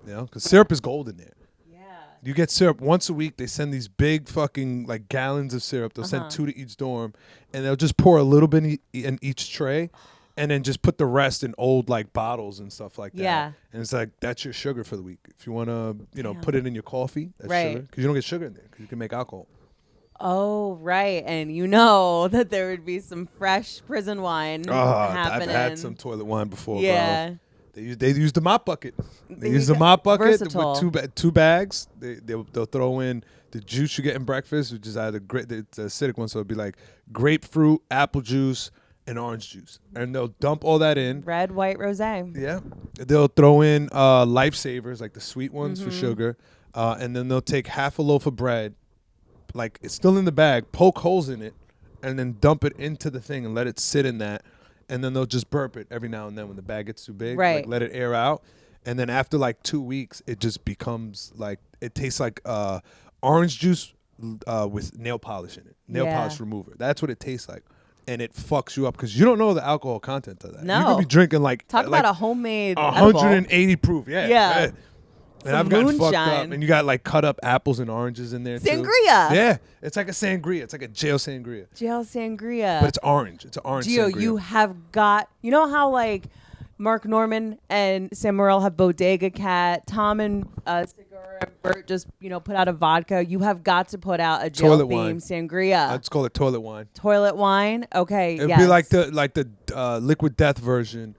Because syrup is gold in there. Yeah. You get syrup once a week. They send these big fucking like gallons of syrup. They'll send 2 to each dorm, and they'll just pour a little bit in each tray, and then just put the rest in old like bottles and stuff like that. Yeah. And it's like that's your sugar for the week. If you want to, put it in your coffee, that's sugar, because you don't get sugar in there because you can make alcohol. Oh, right. And you know that there would be some fresh prison wine happening. I've had some toilet wine before, yeah. bro. They use the mop bucket. They use the mop bucket versatile. with two bags. They'll throw in the juice you get in breakfast, which is either it's an acidic one, so it'll be like grapefruit, apple juice, and orange juice. And they'll dump all that in. Red, white, rosé. Yeah. They'll throw in lifesavers, like the sweet ones for sugar. And then they'll take half a loaf of bread, like it's still in the bag, poke holes in it, and then dump it into the thing and let it sit in that. And then they'll just burp it every now and then when the bag gets too big. Right. Like let it air out. And then after like 2 weeks, it just becomes like, it tastes like orange juice with nail polish in it. Nail polish remover. That's what it tastes like. And it fucks you up because you don't know the alcohol content of that. No. You could be drinking like... Talk about a homemade 180 edible. Proof. Yeah. Yeah. And I've gotten fucked up. And you got like cut up apples and oranges in there Sangria. Too. Yeah. It's like a sangria. It's like a jail sangria. Jail sangria. But it's orange. It's an orange Geo, sangria. you have got... You know how like Mark Norman and Sam Morril have Bodega Cat, Tom and Segura and Bert just, put out a vodka. You have got to put out a jail-themed sangria. Let's call it toilet wine. Toilet wine? Okay, It'd be like the Liquid Death version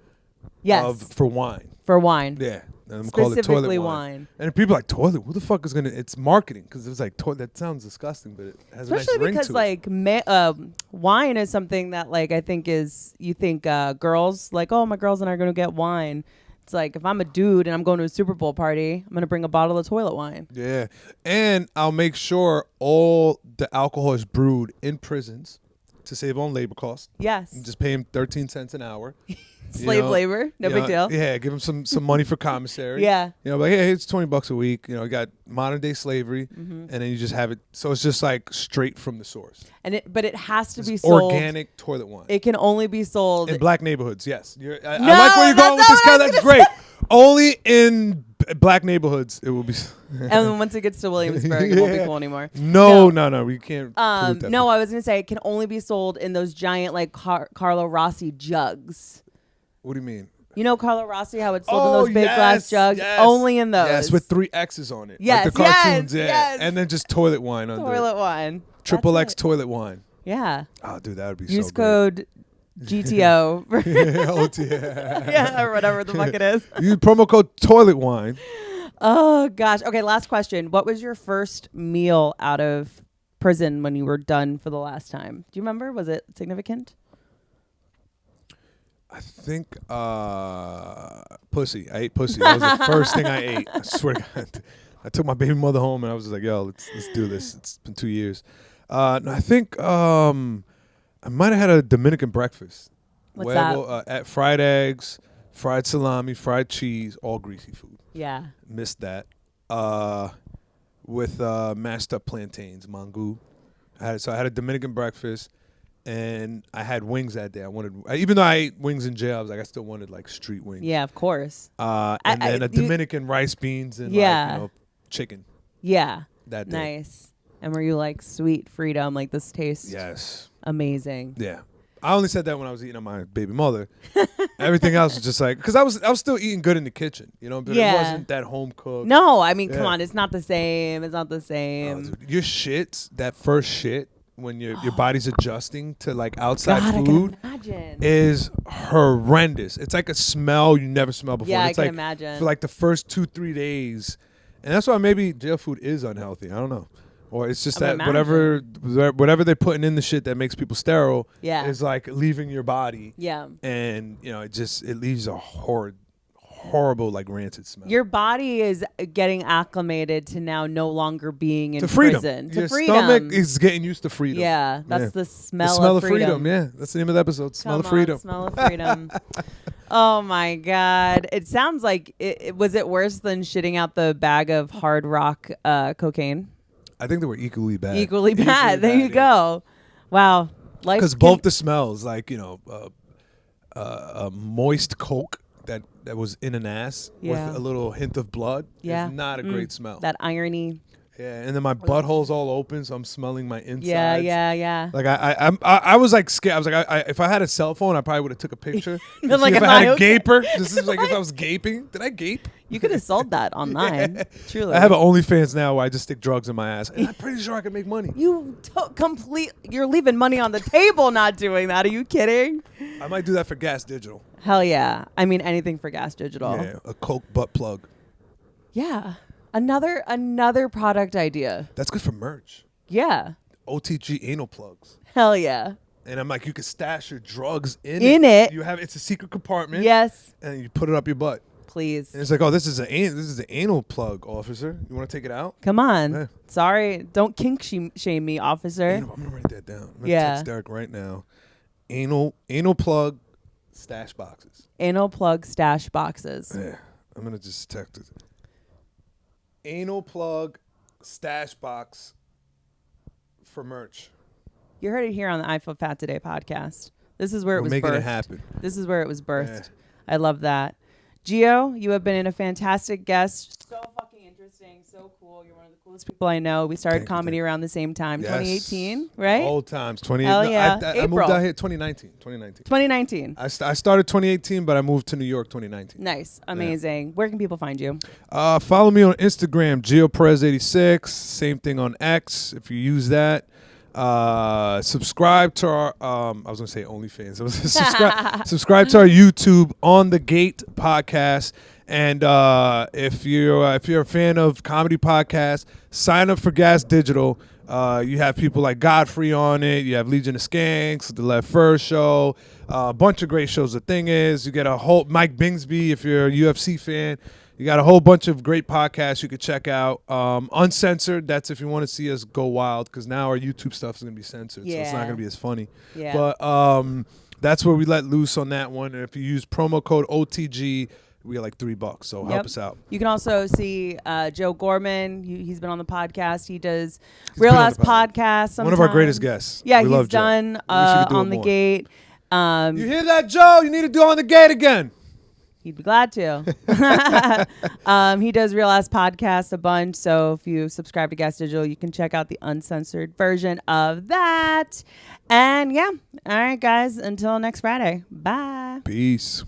for wine. For wine. Yeah. And call it toilet wine. And people are like, toilet? Who the fuck is going to... It's marketing because it's like, that sounds disgusting, but it has especially a nice ring to it. Especially because, wine is something that, like, I think is... You think girls, like, oh, my girls and I are going to get wine. It's like, if I'm a dude and I'm going to a Super Bowl party, I'm going to bring a bottle of toilet wine. Yeah. And I'll make sure all the alcohol is brewed in prisons to save on labor costs. Yes. And just pay them 13 cents an hour. Slave labor, no big deal. Yeah, give them some money for commissary. Yeah. Like, hey, it's $20 a week. You got modern day slavery, and then you just have it. So it's just like straight from the source. But it has to be sold. Organic toilet wine. It can only be sold in black neighborhoods. Yes, I like where you're going with this, guy. That's great. Only in black neighborhoods it will be. And then once it gets to Williamsburg, it won't be cool anymore. No, we can't. No, I was gonna say it can only be sold in those giant like Carlo Rossi jugs. What do you mean? You know Carlo Rossi, how it's sold in those big glass jugs? Yes. Only in those. Yes, with 3 X's on it. Yes, like the cartoons, yes. And then just toilet wine under it. Toilet wine. Triple X toilet wine. Yeah. Oh, dude, that would be Use so code GTO. Yeah, or whatever the fuck it is. Use promo code toilet wine. Oh, gosh. Okay, last question. What was your first meal out of prison when you were done for the last time? Do you remember? Was it significant? I think pussy. I ate pussy. That was the first thing I ate. I swear to God. I took my baby mother home, and I was just like, yo, let's do this. It's been 2 years. No, I think I might have had a Dominican breakfast. What's that? At fried eggs, fried salami, fried cheese, all greasy food. Yeah. Missed that. With mashed up plantains, mango. I had a Dominican breakfast, and I had wings that day. Even though I ate wings in jail, I was like, I still wanted like street wings. Yeah, of course. And then a Dominican rice, beans, and chicken. Yeah. That day. Nice. And were you like, sweet freedom? Like, this tastes amazing. Yeah. I only said that when I was eating on my baby mother. Everything else was just like, because I was still eating good in the kitchen, but it wasn't that home cooked. No, I mean, come on, it's not the same. It's not the same. Dude, your shits, that first shit, when your body's adjusting to like outside food, I can imagine. is horrendous. It's like a smell you never smelled before. Yeah, it's I can like imagine. For like the first 2-3 days, and that's why maybe jail food is unhealthy. I don't know. Or it's just that whatever they're putting in the shit that makes people sterile is like leaving your body. Yeah. And it leaves a horrible like rancid smell. Your body is getting acclimated to now no longer being in freedom. prison. Your stomach is getting used to freedom. Yeah, that's the smell, the smell of freedom. Yeah, that's the name of the episode. Smell of freedom. Smell of freedom. Oh my God! It sounds like was it worse than shitting out the bag of Hard Rock cocaine? I think they were equally bad. Equally bad. There you go. Wow. Because both the smells, like a moist Coke that was in an ass with a little hint of blood, is not a great smell. That irony. Yeah, and then my butthole's all open, so I'm smelling my insides. Yeah. Like I was like scared. I was like, if I had a cell phone, I probably would have took a picture. Like, if I had a gaper, this is like if I was gaping. Did I gape? You could have sold that online. Truly. I have an OnlyFans now where I just stick drugs in my ass, and I'm pretty sure I can make money. You're leaving money on the table not doing that. Are you kidding? I might do that for Gas Digital. Hell yeah. I mean, anything for Gas Digital. Yeah, a Coke butt plug. Yeah. Another product idea. That's good for merch. Yeah. OTG anal plugs. Hell yeah. And I'm like, you could stash your drugs in it. It's a secret compartment. Yes. And you put it up your butt. Please. And it's like, oh, this is an anal plug, officer. You want to take it out? Come on. Yeah. Sorry. Don't kink shame me, officer. I'm going to write that down. I'm going to text Derek right now. Anal plug stash boxes. Anal plug stash boxes. Yeah. I'm going to just text it. Anal plug stash box for merch. You heard it here on the I Feel Fat Today podcast. This is where it was making birthed. It happen. This is where it was birthed. Yeah. I love that. Geo, you have been a fantastic guest. So fucking interesting. So cool. You're one of the coolest people I know. We started comedy around the same time. Yes. 2018, right? Old times. 2018. Hell yeah. I moved out here 2019. 2019. I started 2018, but I moved to New York 2019. Nice. Amazing. Yeah. Where can people find you? Follow me on Instagram, Geo Perez 86. Same thing on X if you use that. Subscribe to our I was gonna say OnlyFans. Subscribe to our YouTube On the Gate podcast. And if you're a fan of comedy podcasts, sign up for Gas Digital. You have people like Godfrey on it. You have Legion of Skanks, The Left First Show, a bunch of great shows. The thing is, you get a whole Mike Bingsby if you're a UFC fan. You got a whole bunch of great podcasts you could check out. Uncensored, that's if you want to see us go wild, because now our YouTube stuff is going to be censored, so it's not going to be as funny. Yeah. But that's where we let loose on that one. And if you use promo code OTG, we get like $3, so help us out. You can also see Joe Gorman. He's been on the podcast. He does Real Ass Podcasts sometimes. One of our greatest guests. Yeah, he's done On the Gate. You hear that, Joe? You need to do On the Gate again. He'd be glad to. He does Real Ass Podcast a bunch. So if you subscribe to Gas Digital, you can check out the uncensored version of that. And yeah. All right, guys. Until next Friday. Bye. Peace.